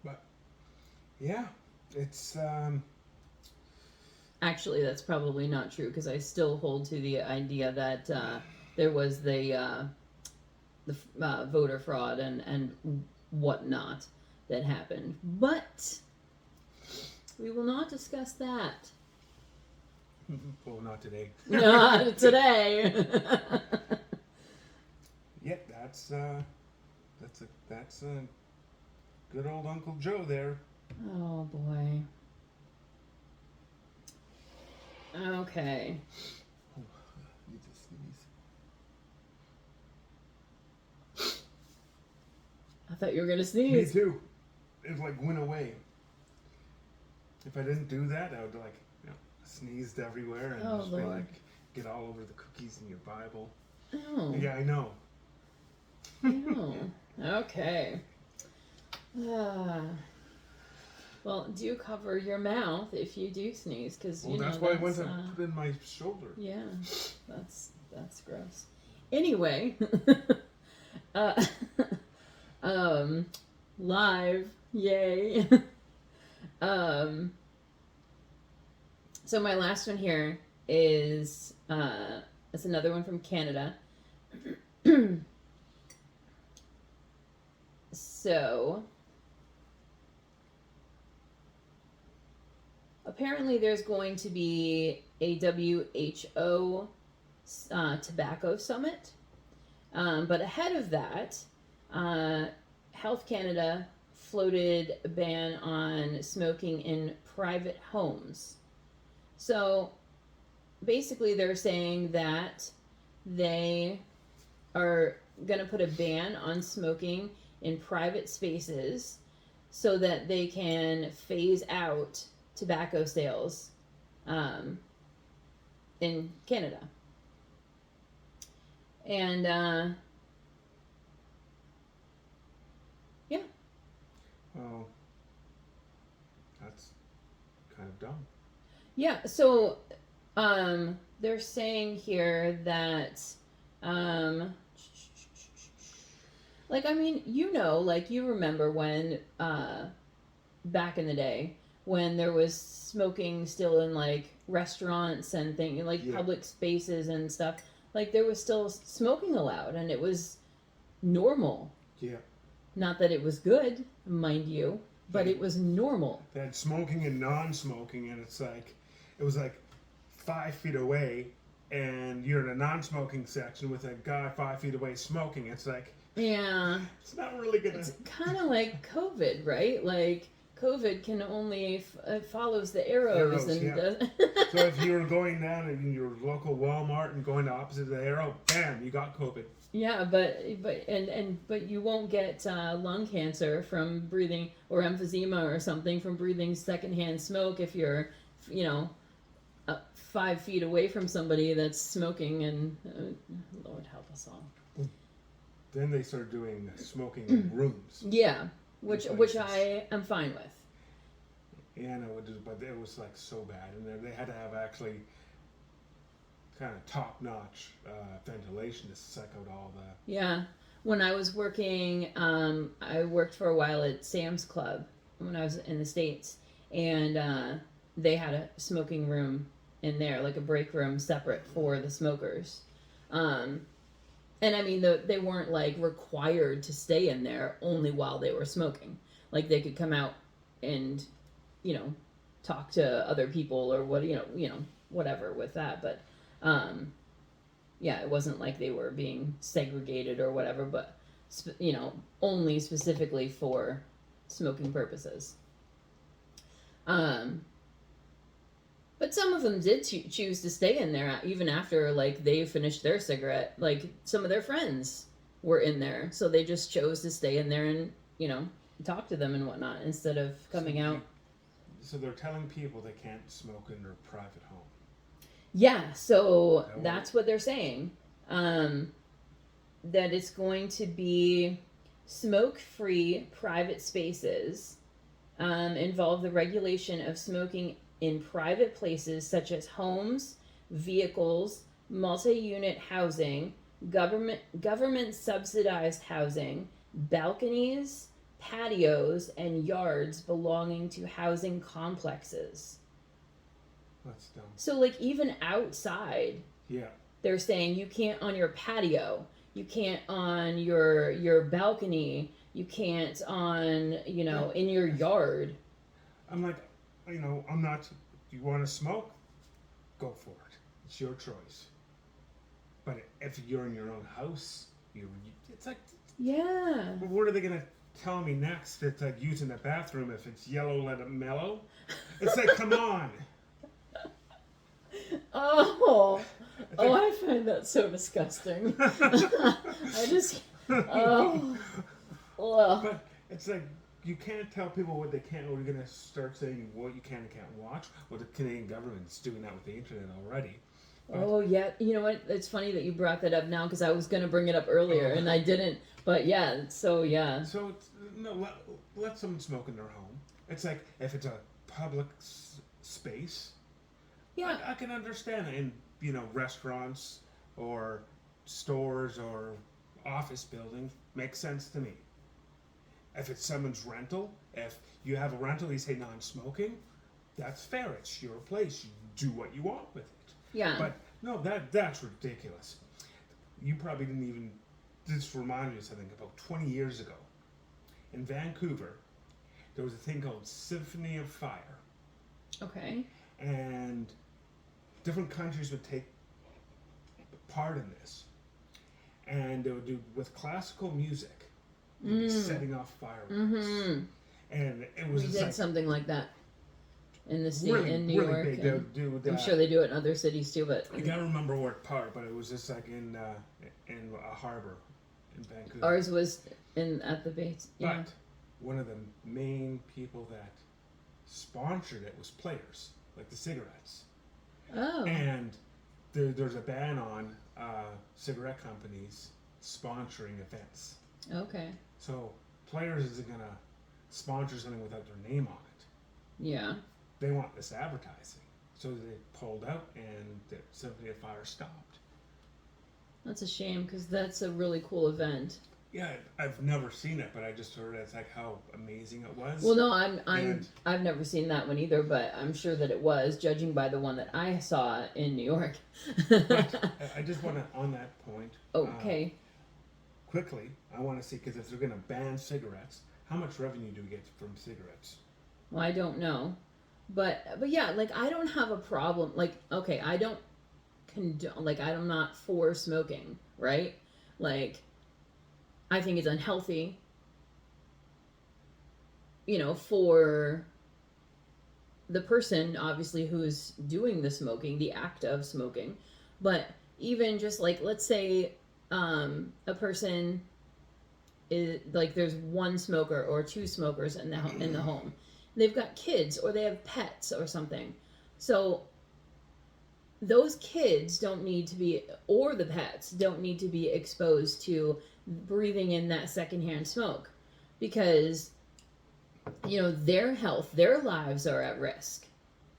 Speaker 2: But, yeah, it's,
Speaker 1: Actually, that's probably not true, because I still hold to the idea that there was the voter fraud and whatnot that happened. But we will not discuss that.
Speaker 2: well, not today.
Speaker 1: Not today.
Speaker 2: Yeah, that's a good old Uncle Joe there.
Speaker 1: Oh boy. Okay.
Speaker 2: Oh, I need to sneeze.
Speaker 1: I thought you were gonna
Speaker 2: Me
Speaker 1: sneeze.
Speaker 2: too. It like went away. if I didn't do that, I would like, sneezed everywhere and
Speaker 1: Oh,
Speaker 2: just be
Speaker 1: Lord.
Speaker 2: like, get all over the cookies in your Bible.
Speaker 1: Oh.
Speaker 2: Yeah, I know.
Speaker 1: Oh. Okay. Well, do cover your mouth if you do sneeze, because
Speaker 2: Well, that's why I went to put in my shoulder.
Speaker 1: Yeah, that's gross. Anyway, live, yay. So my last one here is it's another one from Canada. So apparently there's going to be a WHO tobacco summit, but ahead of that, Health Canada floated a ban on smoking in private homes. So basically they're saying that they are going to put a ban on smoking in private spaces so that they can phase out tobacco sales in Canada. And yeah.
Speaker 2: Well, that's kind of dumb.
Speaker 1: Yeah, so they're saying here that like, I mean, like, you remember when back in the day when there was smoking still in like restaurants and things, like public spaces and stuff, like there was still smoking allowed and it was normal.
Speaker 2: Yeah.
Speaker 1: Not that it was good, mind you, but it was normal.
Speaker 2: They had smoking and non-smoking, and it's like, it was like 5 feet away, and you're in a non-smoking section with a guy 5 feet away smoking. It's like,
Speaker 1: yeah,
Speaker 2: it's not really gonna.
Speaker 1: It's kind of like COVID, right? Like COVID can only it follows the arrows and
Speaker 2: yeah. So if you were going down in your local Walmart and going the opposite of the arrow, bam, you got COVID.
Speaker 1: Yeah, but you won't get lung cancer from breathing, or emphysema or something from breathing secondhand smoke if you're, 5 feet away from somebody that's smoking. And Lord help us all.
Speaker 2: Then they started doing smoking in rooms.
Speaker 1: Yeah, which I am fine with.
Speaker 2: Yeah, no, but it was like so bad in there. They had to have actually kind of top-notch ventilation to suck out all the.
Speaker 1: Yeah, when I was working, I worked for a while at Sam's Club when I was in the States, and they had a smoking room in there, like a break room separate for the smokers. And I mean, they weren't like required to stay in there only while they were smoking. Like they could come out and, talk to other people or whatever with that. But yeah, it wasn't like they were being segregated or whatever, but only specifically for smoking purposes. But some of them did choose to stay in there even after, like, they finished their cigarette. Like, some of their friends were in there, so they just chose to stay in there and, talk to them and whatnot instead of coming out.
Speaker 2: So they're telling people they can't smoke in their private home.
Speaker 1: Yeah, so that's what they're saying. That it's going to be smoke-free private spaces, involve the regulation of smoking in private places such as homes, vehicles, multi-unit housing, government subsidized housing, balconies, patios, and yards belonging to housing complexes.
Speaker 2: That's dumb.
Speaker 1: So, like, even outside, they're saying you can't on your patio, you can't on your balcony, you can't on, in your yard.
Speaker 2: I'm like, I'm not, you want to smoke? Go for it. It's your choice. But if you're in your own house, it's like...
Speaker 1: Yeah.
Speaker 2: But what are they going to tell me next? It's like using the bathroom. If it's yellow, let it mellow? It's like, come on.
Speaker 1: Oh, I find that so disgusting. I just... Oh.
Speaker 2: But it's like, you can't tell people what they can, or you're going to start saying what you can and can't watch. Well, the Canadian government's doing that with the internet already. But,
Speaker 1: oh yeah, you know what? It's funny that you brought that up now because I was going to bring it up earlier and I didn't. But yeah, so yeah.
Speaker 2: So it's, no, let someone smoke in their home. It's like if it's a public space.
Speaker 1: Yeah.
Speaker 2: I can understand it in, you know, restaurants or stores or office buildings. Makes sense to me. If it's someone's rental, if you have a rental, you say non-smoking, that's fair. It's your place. You do what you want with it.
Speaker 1: Yeah.
Speaker 2: But no, that's ridiculous. You probably didn't even. This reminded me of something. About 20 years ago, in Vancouver, there was a thing called Symphony of Fire,
Speaker 1: Okay.
Speaker 2: and different countries would take part in this, and they would do with classical music. They'd be setting off fireworks, and it was
Speaker 1: We
Speaker 2: just
Speaker 1: did
Speaker 2: like
Speaker 1: something like that in the state
Speaker 2: really,
Speaker 1: in New
Speaker 2: really
Speaker 1: York.
Speaker 2: big.
Speaker 1: and
Speaker 2: They would do that.
Speaker 1: I'm sure they do it in other cities too, but
Speaker 2: I can't remember what part, but it was just like in a harbor in Vancouver.
Speaker 1: ours was at the base. Yeah.
Speaker 2: But one of the main people that sponsored it was players, like the cigarettes.
Speaker 1: Oh.
Speaker 2: And there's a ban on cigarette companies sponsoring events.
Speaker 1: Okay.
Speaker 2: So players isn't going to sponsor something without their name on it.
Speaker 1: Yeah.
Speaker 2: They want this advertising. So they pulled out and the Symphony of Fire stopped.
Speaker 1: That's a shame because that's a really cool event.
Speaker 2: Yeah, I've never seen it, but I just heard it's like how amazing it was.
Speaker 1: Well, no,
Speaker 2: And-
Speaker 1: I've never seen that one either, but I'm sure that it was, judging by the one that I saw in New York.
Speaker 2: But I just want to, on that point,
Speaker 1: Okay.
Speaker 2: quickly, I want to see, because if they're going to ban cigarettes, how much revenue do we get from cigarettes?
Speaker 1: Well, I don't know, but yeah, like I don't have a problem. Like, okay, I don't condone. Like, I'm not for smoking, right? Like, I think it's unhealthy. You know, for the person obviously who's doing the smoking, the act of smoking, but even just like, let's say a person is like, there's one smoker or two smokers in the home. They've got kids or they have pets or something. So those kids don't need to be, or the pets don't need to be exposed to breathing in that secondhand smoke, because you know, their health, their lives are at risk.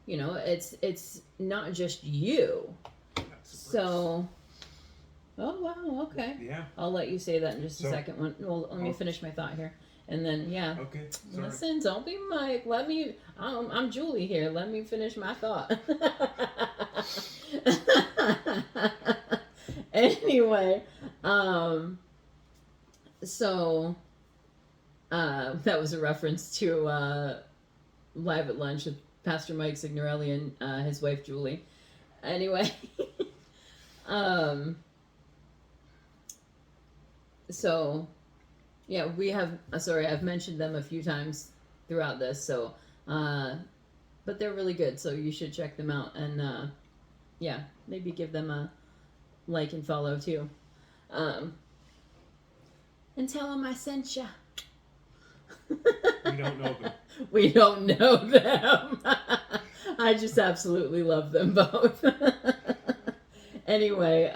Speaker 1: You know, it's not just you. So, oh wow, okay.
Speaker 2: Yeah.
Speaker 1: I'll let you say that in just a second. Well, let me finish my thought here, and then yeah.
Speaker 2: Okay. Sorry.
Speaker 1: Listen, don't be Mike. Let me. I'm Julie here. Let me finish my thought. Anyway, so that was a reference to Live at Lunch with Pastor Mike Signorelli and his wife Julie. Anyway, so yeah, we have. Sorry, I've mentioned them a few times throughout this. So, but they're really good. So you should check them out, and yeah, maybe give them a like and follow too. And tell them I sent ya.
Speaker 2: We don't know them.
Speaker 1: We don't know them. I just absolutely love them both. Anyway,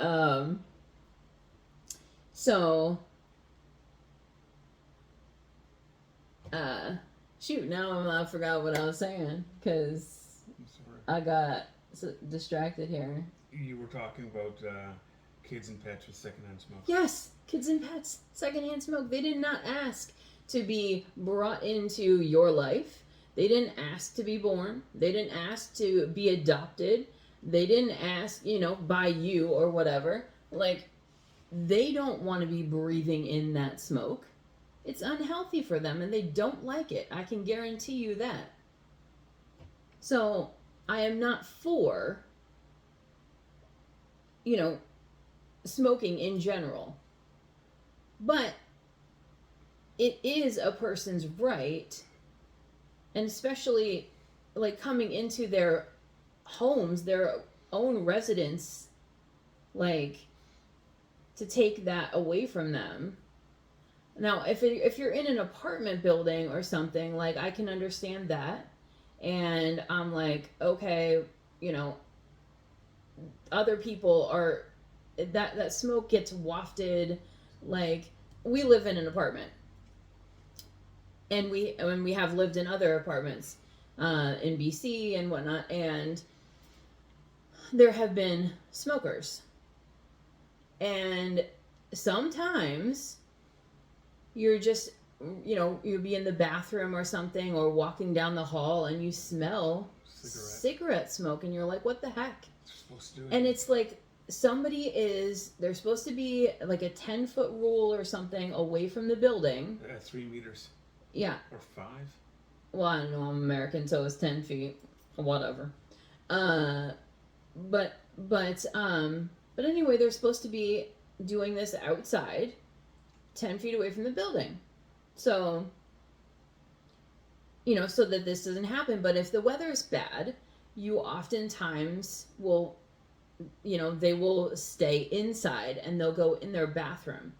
Speaker 1: so shoot, now I forgot what I was saying because I got distracted here.
Speaker 2: You were talking about kids and pets with secondhand smoke.
Speaker 1: Yes, kids and pets, secondhand smoke. They did not ask to be brought into your life. They didn't ask to be born. They didn't ask to be adopted. They didn't ask, you know, by you or whatever. Like, they don't want to be breathing in that smoke. It's unhealthy for them and they don't like it. I can guarantee you that. So, I am not for, you know, smoking in general. But it is a person's right, and especially like coming into their homes, their own residence, like to take that away from them. Now, if you're in an apartment building or something, like I can understand that, and I'm like, okay, you know, other people are that smoke gets wafted. Like we live in an apartment, and we have lived in other apartments in BC and whatnot, and there have been smokers, and sometimes you're just, you know, you'll be in the bathroom or something or walking down the hall and you smell cigarette smoke and you're like, what the heck?
Speaker 2: Supposed to do it.
Speaker 1: And it's like there's supposed to be like a 10-foot rule or something away from the building.
Speaker 2: 3 meters.
Speaker 1: Yeah.
Speaker 2: Or 5.
Speaker 1: Well, I don't know, I'm American, so it's 10 feet, whatever. But anyway, they're supposed to be doing this outside, 10 feet away from the building. So, you know, so that this doesn't happen. But if the weather is bad, you oftentimes will, you know, they will stay inside and they'll go in their bathroom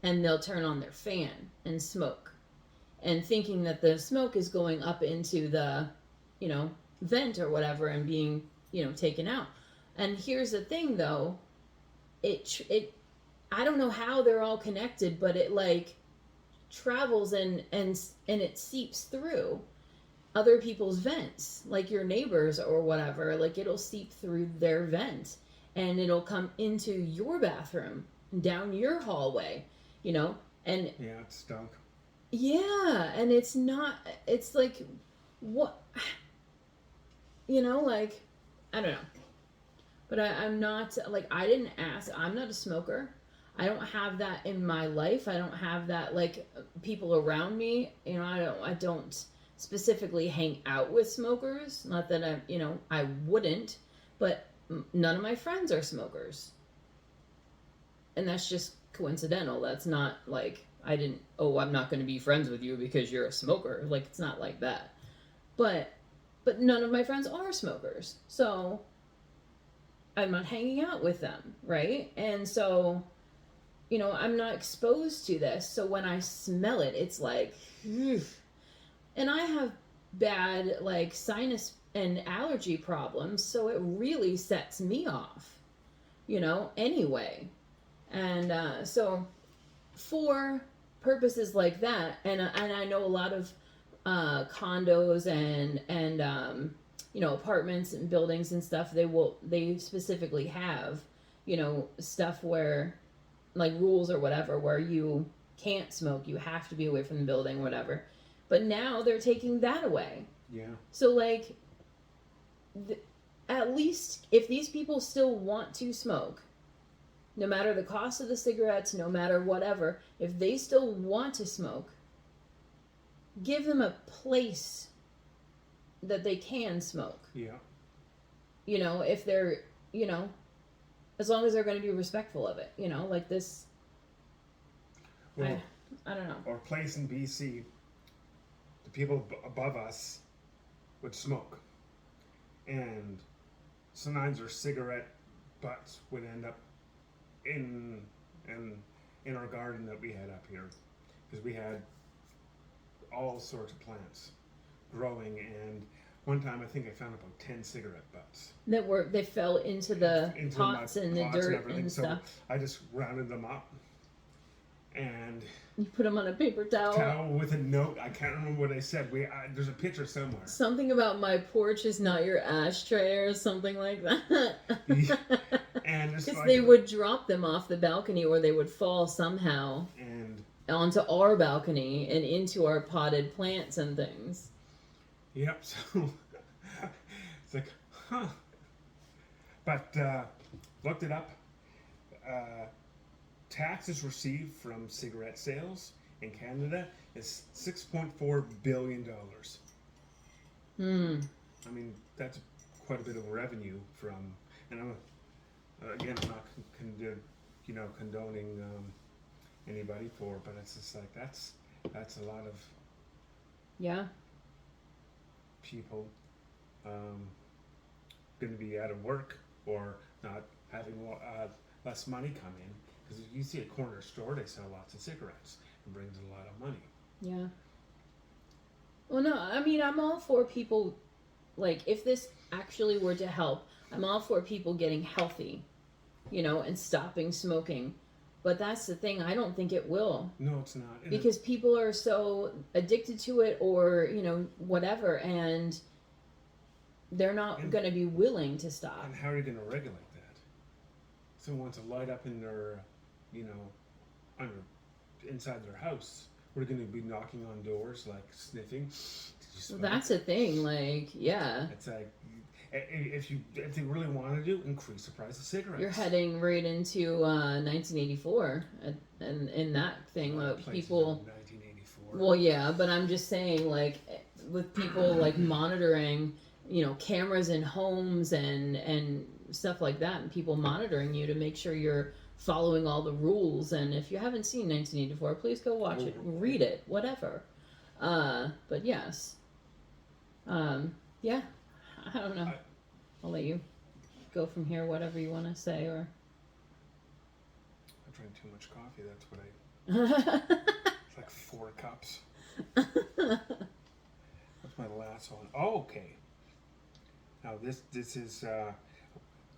Speaker 1: and they'll turn on their fan and smoke, and thinking that the smoke is going up into the, you know, vent or whatever and being, you know, taken out. And here's the thing though, it I don't know how they're all connected, but it like travels and it seeps through other people's vents, like your neighbors or whatever. Like it'll seep through their vent and it'll come into your bathroom, down your hallway, you know. And
Speaker 2: yeah, it stunk.
Speaker 1: Yeah, and it's like, what, you know, like, I don't know. But I'm not, like, I didn't ask, I'm not a smoker. I don't have that in my life. I don't have that, like, people around me. You know, I don't specifically hang out with smokers. Not that I, you know, I wouldn't, but none of my friends are smokers. And that's just coincidental. That's not, like, I'm not going to be friends with you because you're a smoker. Like, it's not like that. But none of my friends are smokers. So I'm not hanging out with them, right? And so, you know, I'm not exposed to this. So when I smell it, it's like, and I have bad, like, sinus and allergy problems. So it really sets me off, you know, anyway. And so for purposes like that, and I know a lot of condos and you know, apartments and buildings and stuff, they specifically have, you know, stuff where, like, rules or whatever, where you can't smoke, you have to be away from the building, whatever. But now they're taking that away.
Speaker 2: Yeah.
Speaker 1: So, like, at least if these people still want to smoke, no matter the cost of the cigarettes, no matter whatever, if they still want to smoke, give them a place that they can smoke.
Speaker 2: Yeah.
Speaker 1: You know, if they're, you know, as long as they're going to be respectful of it, you know, like this. Well, I don't know.
Speaker 2: Or place in BC, the people above us would smoke. And sometimes their cigarette butts would end up in our garden that we had up here, because we had all sorts of plants growing, and one time I think I found about 10 cigarette butts
Speaker 1: they fell into the pots and the dirt and stuff.
Speaker 2: So I just rounded them up and
Speaker 1: you put them on a paper towel
Speaker 2: with a note. I can't remember what I said. There's a picture somewhere.
Speaker 1: Something about my porch is not your ashtray or something like that.
Speaker 2: And because
Speaker 1: like, they would drop them off the balcony, or they would fall somehow
Speaker 2: and
Speaker 1: onto our balcony and into our potted plants and things.
Speaker 2: Yep. So it's like, huh. But looked it up. Taxes received from cigarette sales in Canada is $6.4 billion. I mean, that's quite a bit of revenue from, and I'm not condoning anybody for, but it's just like that's a lot of people going to be out of work or not having less money come in. Because you see a corner store, they sell lots of cigarettes. and brings in a lot of money.
Speaker 1: Yeah. Well, no, I mean, I'm all for people, like, if this actually were to help, I'm all for people getting healthy, you know, and stopping smoking. But that's the thing, I don't think it will.
Speaker 2: No, it's not. And
Speaker 1: Because people are so addicted to it or, you know, whatever, and they're not going to be willing to stop.
Speaker 2: And how are you going to regulate that? Someone wants to light up in their, you know, inside their house. We're going to be knocking on doors, like sniffing.
Speaker 1: Well, that's the thing, like, yeah.
Speaker 2: It's like, if they really want to do, increase the price of cigarettes.
Speaker 1: You're heading right into 1984, and in that thing, people.
Speaker 2: 1984.
Speaker 1: Well, yeah, but I'm just saying, like, with people like monitoring, you know, cameras in homes and stuff like that, and people monitoring you to make sure you're following all the rules. And if you haven't seen 1984, please go watch it, read it, whatever. But yes, yeah. I don't know. I'll let you go from here, whatever you want to say, or.
Speaker 2: I drank too much coffee. That's what it's like 4 cups. What's my last one? Oh, okay. Now this is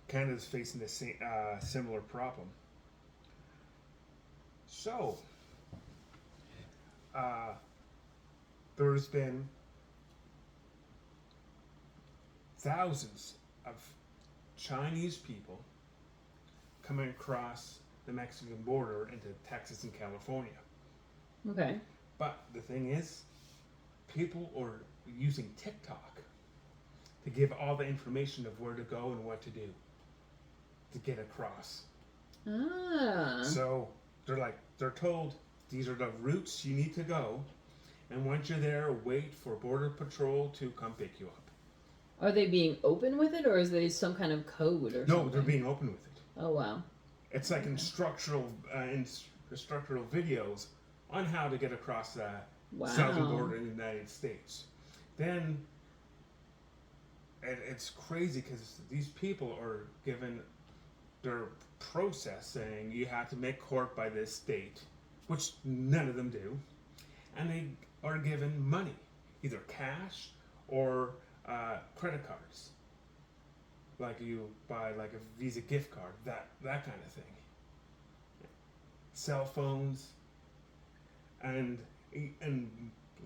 Speaker 2: Canada's facing the same similar problem. So there's been thousands of Chinese people coming across the Mexican border into Texas and California.
Speaker 1: Okay.
Speaker 2: But the thing is, people are using TikTok to give all the information of where to go and what to do to get across.
Speaker 1: Ah.
Speaker 2: So they're told these are the routes you need to go, and once you're there, wait for Border Patrol to come pick you up.
Speaker 1: Are they being open with it, or is there some kind of code or something?
Speaker 2: No, they're being open with it.
Speaker 1: Oh, wow.
Speaker 2: It's like instructional videos on how to get across the southern border in the United States. Then it's crazy because these people are given their process saying you have to make court by this date, which none of them do, and they are given money, either cash or credit cards, like you buy like a Visa gift card, that kind of thing. Cell phones, and in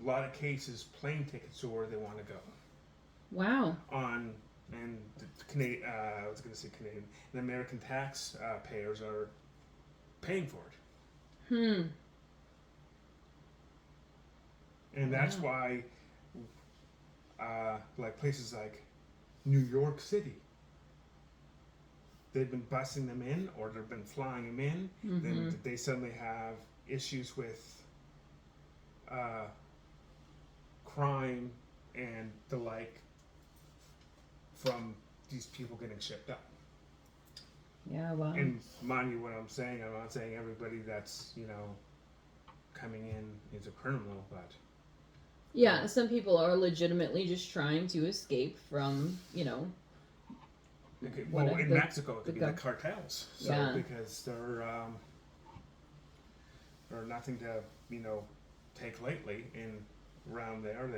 Speaker 2: a lot of cases, plane tickets to where they want to go.
Speaker 1: Wow.
Speaker 2: And Canadian, I was going to say Canadian, and American tax payers are paying for it. And that's why, like places like New York City, they've been busing them in, or they've been flying them in. Then they suddenly have issues with crime and the like from these people getting shipped up.
Speaker 1: Yeah, wow.
Speaker 2: And mind you, what I'm saying, I'm not saying everybody that's, you know, coming in is a criminal, but
Speaker 1: yeah, some people are legitimately just trying to escape from, you know.
Speaker 2: Well, in Mexico, it could be the cartels. So because they're nothing to, you know, take lately in around there.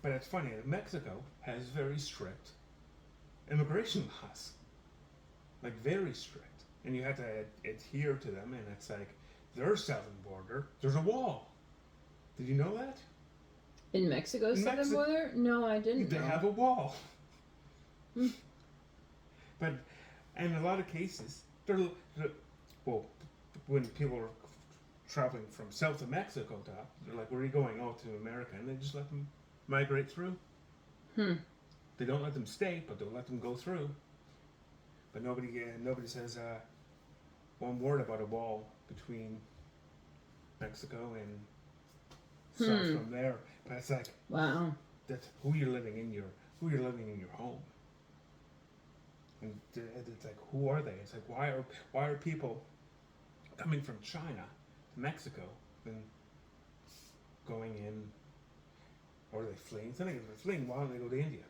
Speaker 2: But it's funny. Mexico has very strict immigration laws, like very strict, and you have to adhere to them. And it's like their southern border, there's a wall. Did you know that?
Speaker 1: In Mexico's southern border? No, I didn't.
Speaker 2: They have a wall. But in a lot of cases, well, when people are traveling from south of Mexico to up, they're like, where are you going? Oh, to America. And they just let them migrate through. They don't let them stay, but they'll let them go through. But nobody says one word about a wall between Mexico and south from there. But it's like,
Speaker 1: wow,
Speaker 2: that's who you're living in your home. And it's like, who are they? It's like, why are people coming from China to Mexico and going in, or are they fleeing? So if they're fleeing, why don't they go to India?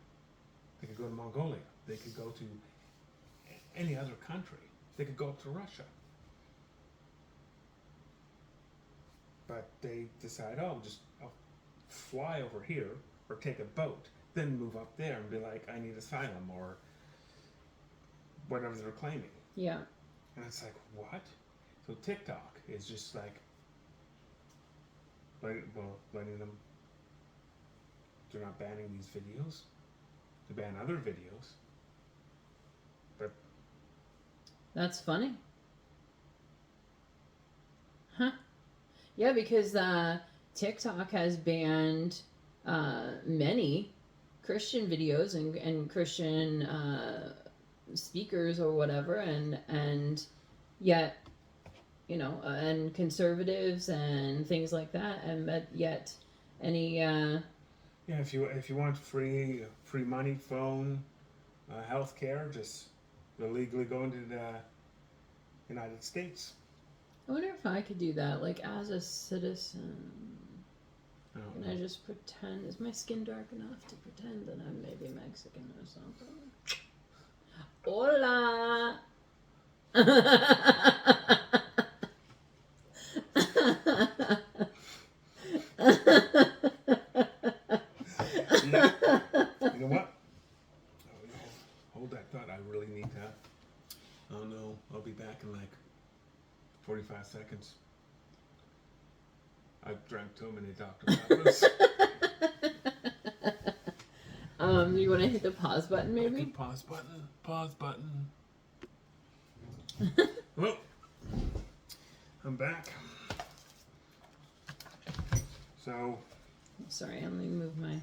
Speaker 2: They could go to Mongolia. They could go to any other country. They could go up to Russia. but they decide, oh, I'll fly over here or take a boat, then move up there and be like, I need asylum or whatever they're claiming.
Speaker 1: Yeah.
Speaker 2: And it's like, what? So TikTok is just like, letting them, they're not banning these videos. They ban other videos. But
Speaker 1: That's funny. Huh. Yeah, because TikTok has banned many Christian videos and Christian speakers or whatever, and yet, and conservatives and things like that, and yet any
Speaker 2: yeah, if you want free money, phone, healthcare, just illegally go into the United States.
Speaker 1: I wonder if I could do that, like as a citizen. Can I just pretend? Is my skin dark enough to pretend that I'm maybe Mexican or something? Hola!
Speaker 2: Yeah. You know what? Hold that thought. I really need that. Oh no, I'll be back in like 45 seconds. I've drank too many Dr. Peppers.
Speaker 1: You want to hit the pause button, maybe?
Speaker 2: Okay, pause button. Well, I'm back. So,
Speaker 1: Sorry, let me move my...
Speaker 2: I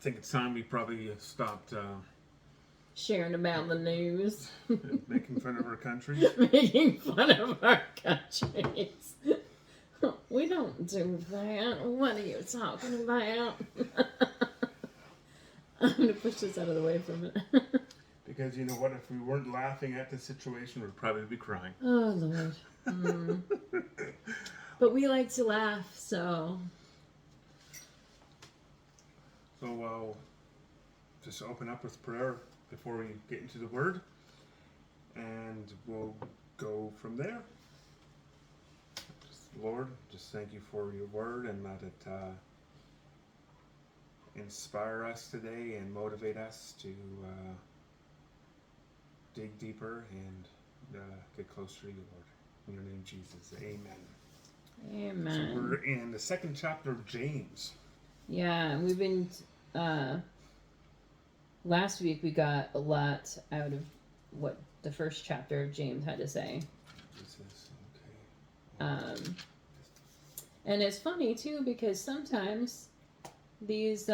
Speaker 2: think it's time we probably stopped
Speaker 1: sharing about the news.
Speaker 2: making fun of our country.
Speaker 1: Making fun of our countries. We don't do that. What are you talking about? I'm going to push this out of the way for a minute.
Speaker 2: Because you know what? If we weren't laughing at the situation, we'd probably be crying.
Speaker 1: Oh, Lord. Mm. But we like to laugh, so...
Speaker 2: So I'll just open up with prayer before we get into the Word. And we'll go from there. Lord, just thank you for your Word and let it inspire us today and motivate us to dig deeper and get closer to you, Lord. In your name, Jesus. Amen.
Speaker 1: Amen.
Speaker 2: So we're in the second chapter of James.
Speaker 1: Yeah, we've been... last week we got a lot out of what the first chapter of James had to say.
Speaker 2: This is okay.
Speaker 1: And it's funny too because sometimes these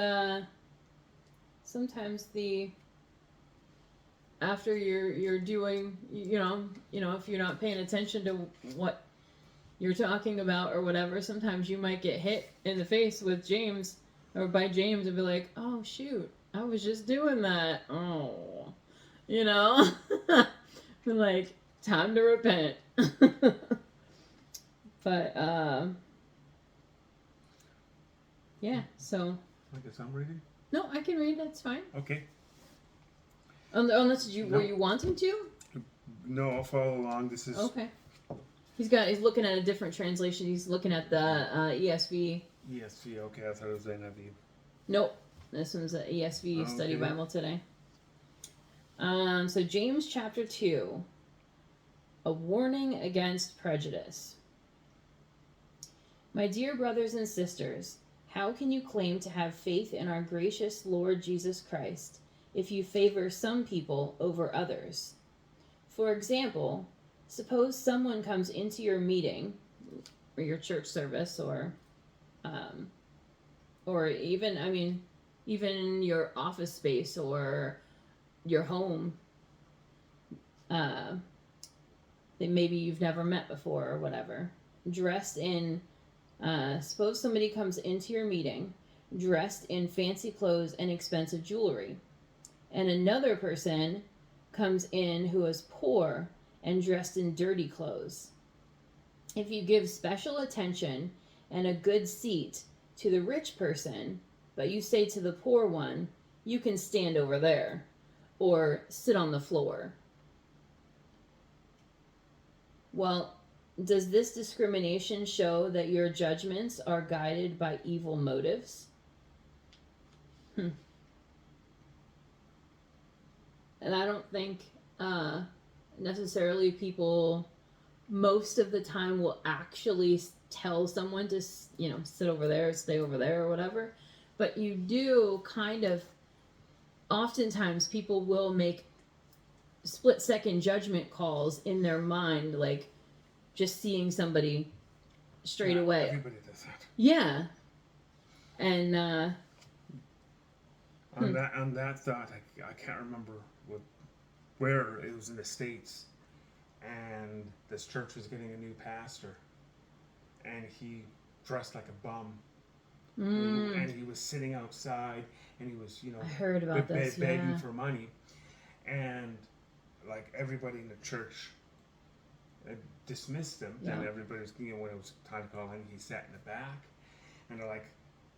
Speaker 1: after you're doing if you're not paying attention to what you're talking about or whatever, sometimes you might get hit in the face with James or by James and be like, oh shoot, I was just doing that. Oh, like time to repent. But yeah, so.
Speaker 2: I guess I'm reading?
Speaker 1: No, I can read, that's fine.
Speaker 2: Okay.
Speaker 1: Unless were you wanting to?
Speaker 2: No, I'll follow along. This is...
Speaker 1: Okay. He's looking at a different translation. He's looking at the ESV.
Speaker 2: ESV, okay. I thought it was NIV.
Speaker 1: Nope. This one's an ESV study Bible today. So James chapter 2. A warning against prejudice. My dear brothers and sisters, how can you claim to have faith in our gracious Lord Jesus Christ if you favor some people over others? For example, suppose someone comes into your meeting or your church service or even your office space or your home that maybe you've never met before or whatever, dressed in suppose somebody comes into your meeting dressed in fancy clothes and expensive jewelry, and another person comes in who is poor and dressed in dirty clothes. If you give special attention and a good seat to the rich person, but you say to the poor one, you can stand over there, or sit on the floor. Well, Does this discrimination show that your judgments are guided by evil motives? And I don't think necessarily people most of the time will actually tell someone to, sit over there, stay over there, or whatever. But you do kind of, oftentimes people will make split-second judgment calls in their mind, like just seeing somebody straight away.
Speaker 2: Everybody does that.
Speaker 1: Yeah. And
Speaker 2: on that thought, I can't remember where it was in the States, and this church was getting a new pastor, and he dressed like a bum, and he was sitting outside, and he was
Speaker 1: I heard about this,
Speaker 2: begging for money, and like everybody in the church dismissed him, and everybody was, when it was time to call in, he sat in the back, and they're like,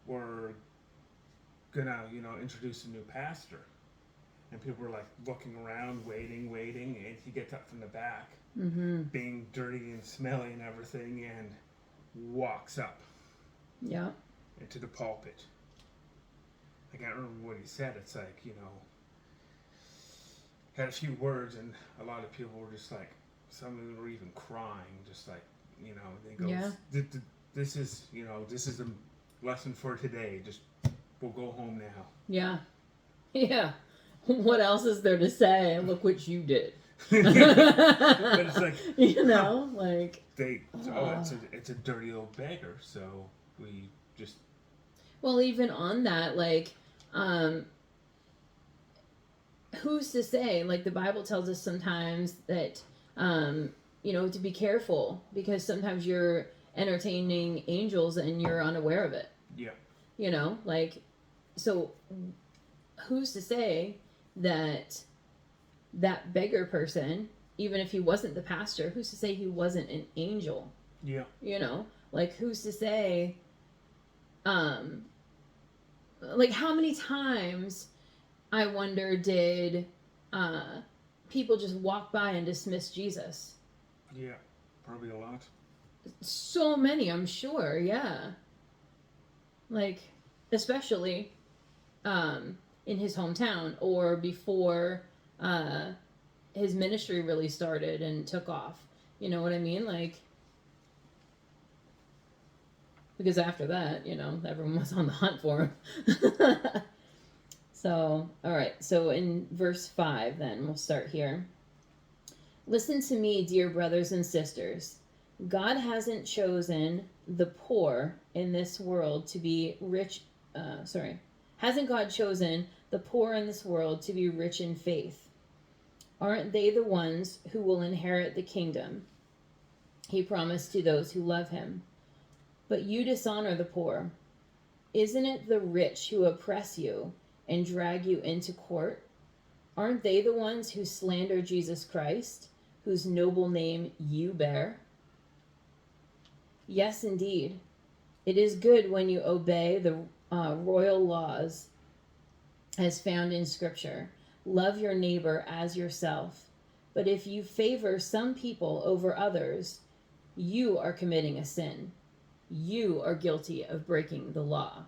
Speaker 2: we're gonna introduce a new pastor, and people were like looking around, waiting, and he gets up from the back, being dirty and smelly and everything, and walks up into the pulpit. I can't remember what he said. It's like, had a few words, and a lot of people were just like, some of them were even crying, just like, they go, this is the lesson for today, just we'll go home now.
Speaker 1: Yeah. What else is there to say? Look what you did.
Speaker 2: But it's like,
Speaker 1: like
Speaker 2: it's a dirty old beggar, so we just,
Speaker 1: well, even on that, like, who's to say, like, the Bible tells us sometimes that to be careful, because sometimes you're entertaining angels and you're unaware of it. Like, so who's to say that beggar person, even if he wasn't the pastor, who's to say he wasn't an angel? Like, who's to say, like, how many times, I wonder, did people just walk by and dismiss Jesus?
Speaker 2: Yeah, probably a lot.
Speaker 1: So many, I'm sure, like, especially in his hometown, or before his ministry really started and took off. You know what I mean? Like, because after that, everyone was on the hunt for him. So, all right. So in verse 5, then, we'll start here. Listen to me, dear brothers and sisters. God hasn't chosen the poor in this world to be rich. Hasn't God chosen the poor in this world to be rich in faith? Aren't they the ones who will inherit the kingdom he promised to those who love him? But you dishonor the poor. Isn't it the rich who oppress you and drag you into court? Aren't they the ones who slander Jesus Christ, whose noble name you bear? Yes, indeed. It is good when you obey the royal laws as found in Scripture. Love your neighbor as yourself. But if you favor some people over others, you are committing a sin. You are guilty of breaking the law.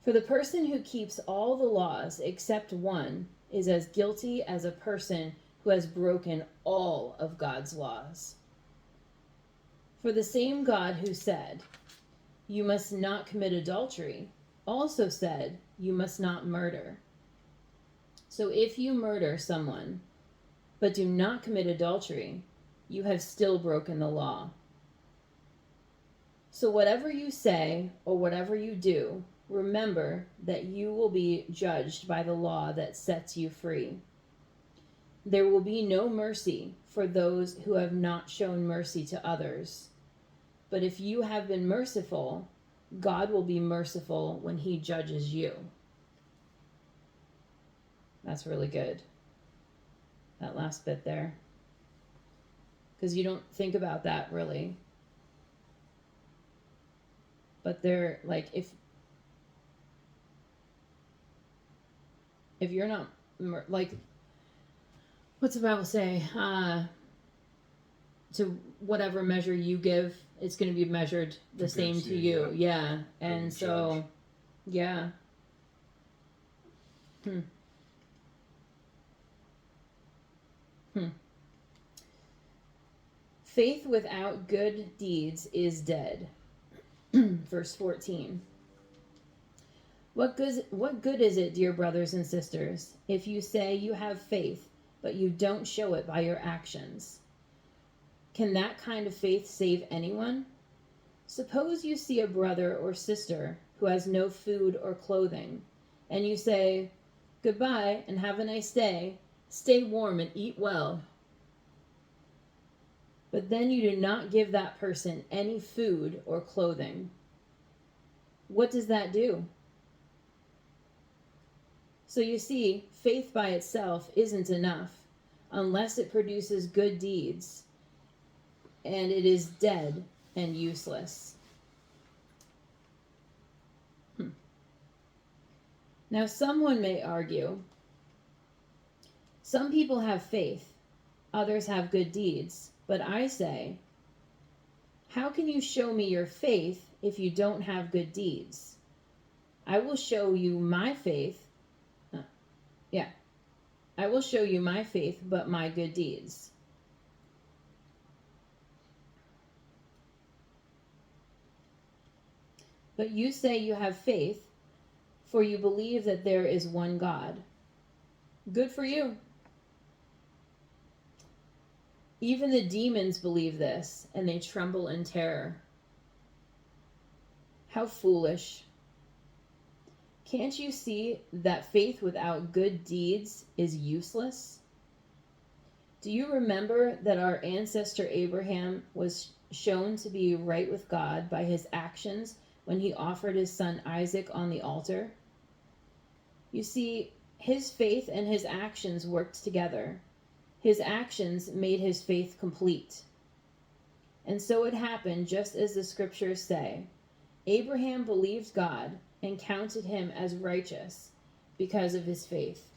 Speaker 1: For the person who keeps all the laws except one is as guilty as a person who has broken all of God's laws. For the same God who said, "You must not commit adultery," also said, "You must not murder." So if you murder someone, but do not commit adultery, you have still broken the law. So whatever you say or whatever you do, remember that you will be judged by the law that sets you free. There will be no mercy for those who have not shown mercy to others. But if you have been merciful, God will be merciful when he judges you. That's really good. That last bit there. Because you don't think about that really. But they're like, if you're not, like, what's the Bible say? to whatever measure you give, it's going to be measured the same to you. Yeah. And so, yeah. Faith without good deeds is dead. Verse 14. What good is it, dear brothers and sisters, if you say you have faith, but you don't show it by your actions? Can that kind of faith save anyone? Suppose you see a brother or sister who has no food or clothing, and you say, "Goodbye and have a nice day. Stay warm and eat well." But then you do not give that person any food or clothing. What does that do? So you see, faith by itself isn't enough unless it produces good deeds, and it is dead and useless. Now, someone may argue, some people have faith, others have good deeds. But I say, how can you show me your faith if you don't have good deeds? I will show you my faith. I will show you my faith, but my good deeds. But you say you have faith, for you believe that there is one God. Good for you. Even the demons believe this, and they tremble in terror. How foolish. Can't you see that faith without good deeds is useless? Do you remember that our ancestor Abraham was shown to be right with God by his actions when he offered his son Isaac on the altar? You see, his faith and his actions worked together. His actions made his faith complete. And so it happened just as the scriptures say. Abraham believed God and counted him as righteous because of his faith.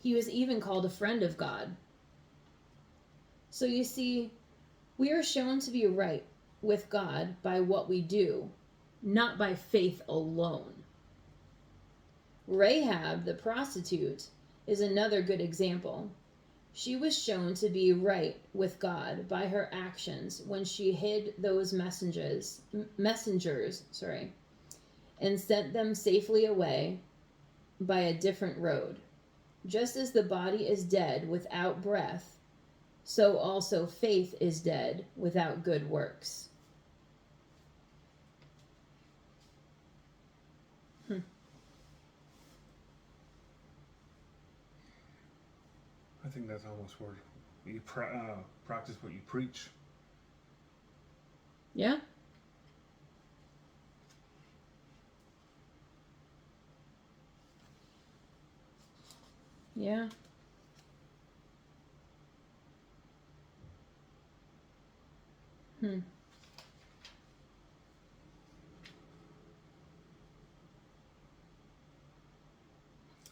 Speaker 1: He was even called a friend of God. So you see, we are shown to be right with God by what we do, not by faith alone. Rahab, the prostitute, is another good example. She was shown to be right with God by her actions when she hid those messengers, and sent them safely away by a different road. Just as the body is dead without breath, so also faith is dead without good works.
Speaker 2: I think that's almost where you practice what you preach.
Speaker 1: Yeah. Yeah.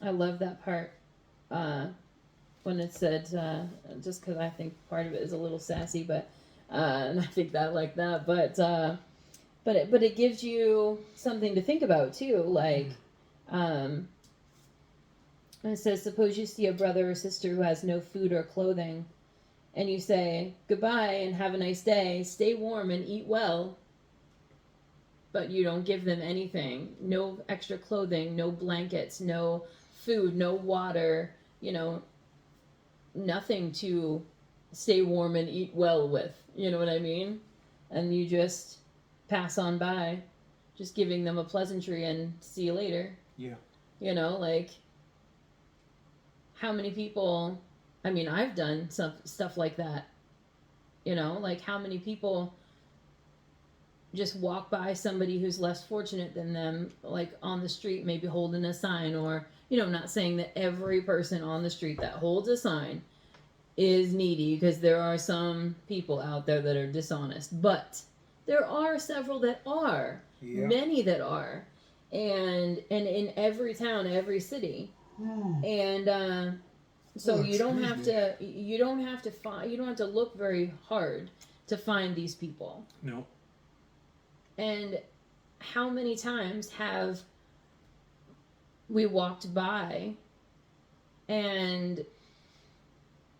Speaker 1: I love that part. When it said, just because I think part of it is a little sassy, but and I think that like that, but it gives you something to think about too. Like, it says, suppose you see a brother or sister who has no food or clothing, and you say, "Goodbye and have a nice day. Stay warm and eat well." But you don't give them anything. No extra clothing, no blankets, no food, no water. Nothing to stay warm and eat well with, you know what I mean? And you just pass on by, just giving them a pleasantry and see you later.
Speaker 2: Yeah.
Speaker 1: Like, how many people, I've done stuff like that, like how many people just walk by somebody who's less fortunate than them, like on the street, maybe holding a sign, or not saying that every person on the street that holds a sign is needy, because there are some people out there that are dishonest, but there are several that are, many that are, and in every town, every city, and So
Speaker 2: Oh,
Speaker 1: you don't
Speaker 2: excuse
Speaker 1: have
Speaker 2: me.
Speaker 1: to you don't have to find you don't have to look very hard to find these people.
Speaker 2: No.
Speaker 1: And how many times have we walked by and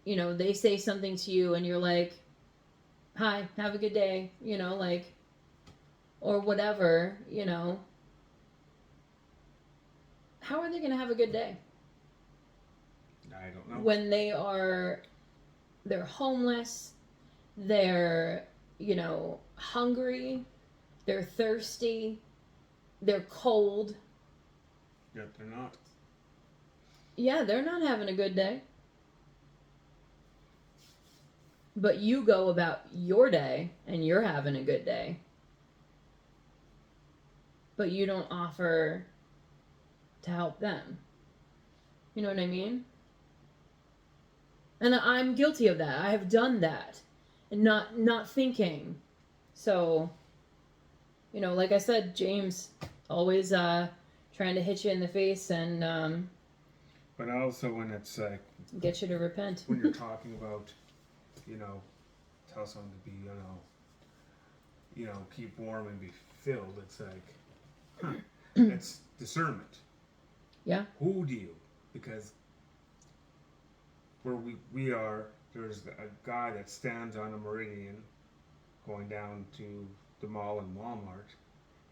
Speaker 1: they say something to you and you're like, "Hi, have a good day," like, or whatever, how are they going to have a good day
Speaker 2: I don't know.
Speaker 1: when they're homeless, they're, hungry, they're thirsty, they're cold.
Speaker 2: Yet they're not.
Speaker 1: Yeah, they're not having a good day. But you go about your day and you're having a good day. But you don't offer to help them. You know what I mean? And I'm guilty of that. I have done that and not thinking. So, like I said, James always trying to hit you in the face and
Speaker 2: But also when it's like
Speaker 1: get you to repent.
Speaker 2: when you're talking about, tell someone to be, keep warm and be filled. It's like, it's discernment.
Speaker 1: Yeah.
Speaker 2: Who do you? Because where we are, there's a guy that stands on a meridian going down to the mall and Walmart.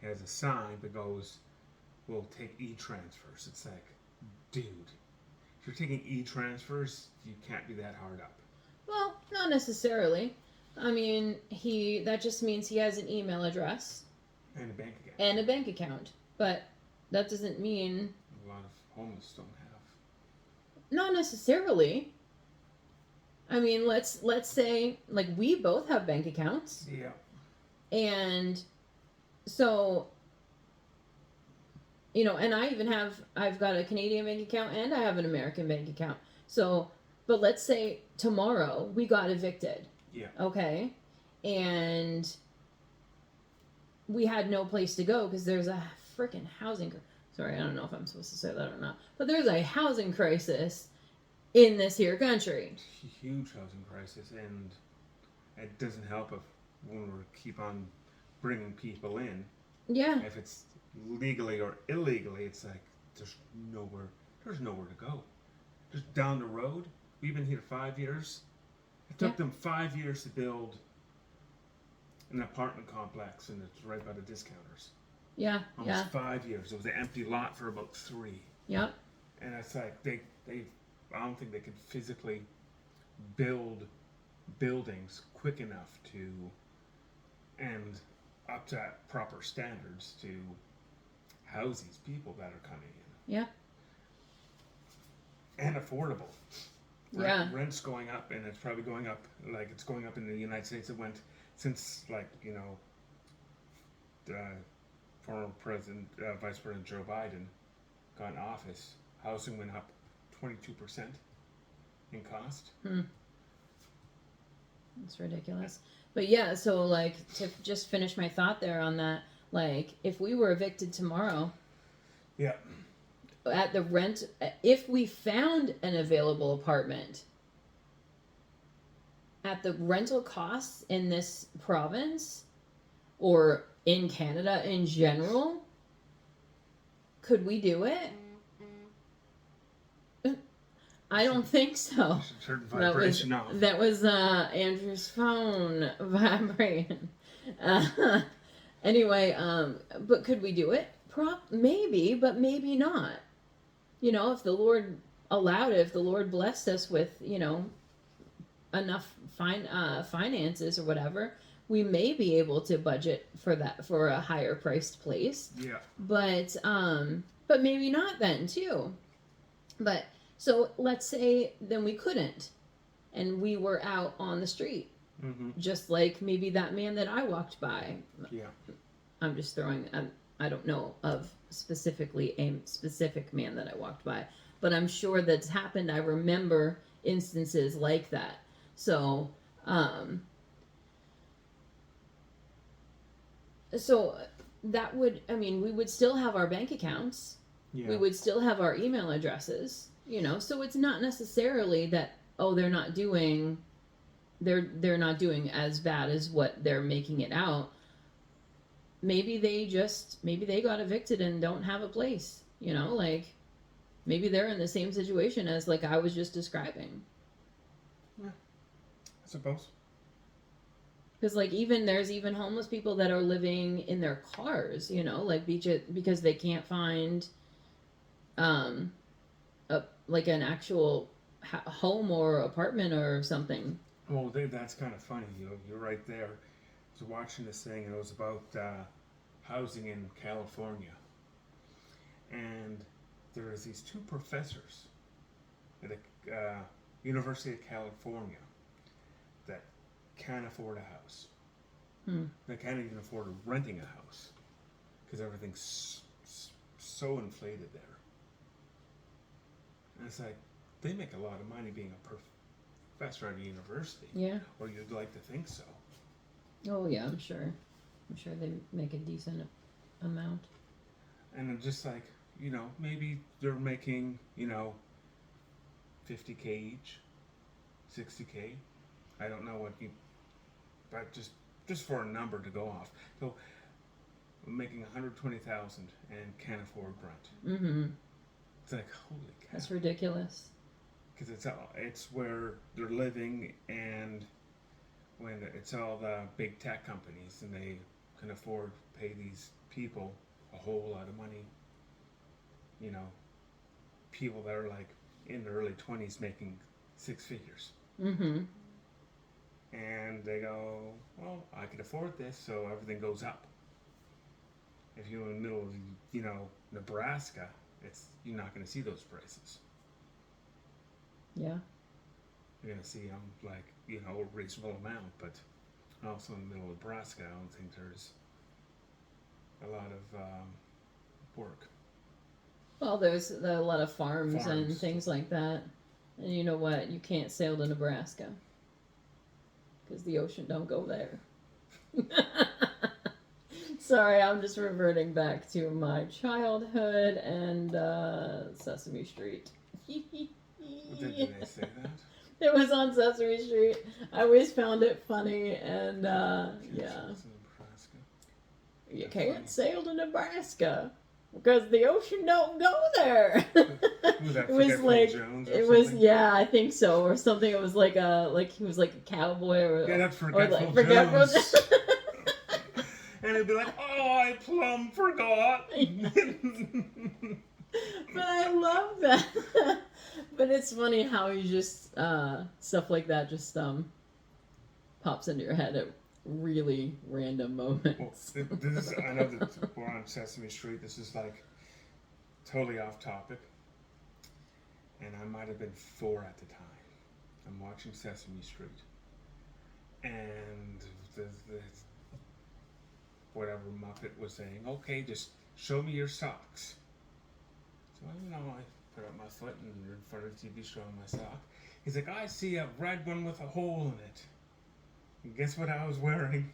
Speaker 2: He has a sign that goes, "We'll take e-transfers." It's like, dude, if you're taking e-transfers, you can't be that hard up.
Speaker 1: Well, not necessarily. I mean, that just means he has an email address
Speaker 2: And a bank account.
Speaker 1: and a bank account. But that doesn't mean
Speaker 2: A lot of homeless don't have.
Speaker 1: not necessarily. I mean, let's say like we both have bank accounts.
Speaker 2: Yeah.
Speaker 1: And so and I've got a Canadian bank account and I have an American bank account. So, but let's say tomorrow we got evicted.
Speaker 2: Yeah.
Speaker 1: Okay? And we had no place to go because there's a freaking housing sorry, I don't know if I'm supposed to say that or not. But there's a housing crisis in this here country.
Speaker 2: Huge housing crisis, and it doesn't help if when we keep on bringing people in.
Speaker 1: Yeah.
Speaker 2: If it's legally or illegally, it's like there's nowhere to go. Just down the road. We've been here 5 years. It took them 5 years to build an apartment complex, and it's right by the discounters.
Speaker 1: Yeah.
Speaker 2: Almost 5 years. It was an empty lot for about 3.
Speaker 1: Yep.
Speaker 2: And it's like they I don't think they could physically build buildings quick enough to and up to proper standards to house these people that are coming in.
Speaker 1: Yeah.
Speaker 2: And affordable.
Speaker 1: Yeah.
Speaker 2: Rent's going up, and it's probably going up like it's going up in the United States. It went since former Vice President Joe Biden got in office. Housing went up 22% in cost.
Speaker 1: It's ridiculous. But yeah, so like to just finish my thought there on that, like if we were evicted tomorrow,
Speaker 2: Yeah.
Speaker 1: at the rent, if we found an available apartment at the rental costs in this province or in Canada in general, could we do it? I don't think so.
Speaker 2: Certain vibration
Speaker 1: That was Andrew's phone vibrating. Anyway, but could we do it? Maybe, but maybe not. If the Lord allowed it, if the Lord blessed us with, enough finances or whatever, we may be able to budget for that, for a higher priced place.
Speaker 2: Yeah.
Speaker 1: But maybe not then too. But so let's say then we couldn't, and we were out on the street, just like maybe that man that I walked by.
Speaker 2: Yeah.
Speaker 1: I'm just throwing. I don't know of specifically a specific man that I walked by, but I'm sure that's happened. I remember instances like that. So, so that would, we would still have our bank accounts.
Speaker 2: Yeah.
Speaker 1: We would still have our email addresses. You know, so it's not necessarily that, oh, they're not doing as bad as what they're making it out. Maybe they got evicted and don't have a place, you know, like maybe they're in the same situation as like I was just describing.
Speaker 2: Yeah, I suppose.
Speaker 1: Because like there's even homeless people that are living in their cars, you know, like because they can't find like an actual home or apartment or something.
Speaker 2: Well, that's kind of funny. You're right there. I was watching this thing, and it was about housing in California. And there is these two professors at the University of California that can't afford a house. They can't even afford renting a house because everything's so inflated there. And it's like, they make a lot of money being a professor at a university.
Speaker 1: Yeah.
Speaker 2: Or you'd like to think so.
Speaker 1: Oh, yeah, I'm sure. I'm sure they make a decent amount.
Speaker 2: And I'm just like, you know, maybe they're making, you know, $50K each, $60K. I don't know what but just for a number to go off. So, I'm making $120,000 and can't afford rent.
Speaker 1: Mm-hmm.
Speaker 2: It's like, holy cow.
Speaker 1: That's ridiculous.
Speaker 2: Because it's where they're living, and when it's all the big tech companies, and they can afford to pay these people a whole lot of money. You know, people that are like in their early 20s making six figures.
Speaker 1: Mm-hmm.
Speaker 2: And they go, well, I can afford this, so everything goes up. If you're in the middle of, you know, Nebraska, you're not going to see those prices.
Speaker 1: Yeah.
Speaker 2: You're going to see them like, you know, a reasonable amount, but also in the middle of Nebraska, I don't think there's a lot of work.
Speaker 1: Well, there's a lot of farms and things like that. And you know what? You can't sail to Nebraska because the ocean don't go there. Sorry, I'm just reverting back to my childhood and Sesame Street.
Speaker 2: Did they say that?
Speaker 1: It was on Sesame Street. I always found it funny, and yeah. You can't sail to Nebraska because the ocean don't go there.
Speaker 2: It was like Jones or
Speaker 1: it
Speaker 2: something?
Speaker 1: was, yeah, I think so, or something. It was like he was like a cowboy, or
Speaker 2: yeah, that's Forgetful
Speaker 1: Forgetful
Speaker 2: Jones. And it'd be like, oh, I plumb forgot.
Speaker 1: But I love that. But it's funny how you just stuff like that just pops into your head at really random moments.
Speaker 2: Well, this is, I know that we're on Sesame Street. This is like totally off topic. And I might have been 4 at the time. I'm watching Sesame Street. And the whatever Muppet was saying, okay, just show me your socks. So, you know, I put up my foot and in front of the TV showing my sock. He's like, I see a red one with a hole in it. And guess what I was wearing?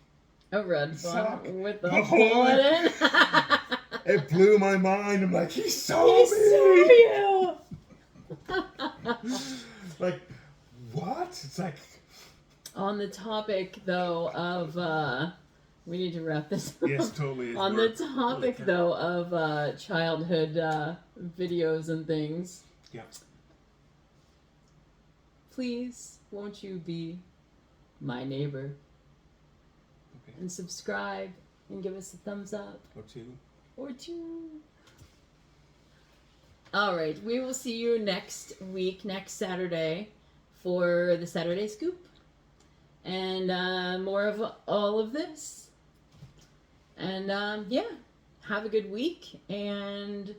Speaker 1: A red
Speaker 2: sock
Speaker 1: one with a hole in it.
Speaker 2: It blew my mind. I'm like, he saw
Speaker 1: He
Speaker 2: me!
Speaker 1: saw you!
Speaker 2: Like, what? It's like...
Speaker 1: On the topic, though, of... we need to wrap this up.
Speaker 2: Yes, totally.
Speaker 1: On the topic, though, of childhood videos and things.
Speaker 2: Yeah.
Speaker 1: Please, won't you be my neighbor?
Speaker 2: Okay.
Speaker 1: And subscribe and give us a thumbs up.
Speaker 2: Or two.
Speaker 1: All right, we will see you next week, next Saturday, for the Saturday Scoop. And more of all of this. And yeah, have a good week. And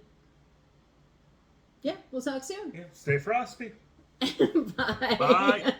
Speaker 1: yeah, we'll talk soon.
Speaker 2: Yeah, stay frosty.
Speaker 1: Bye.
Speaker 2: Bye.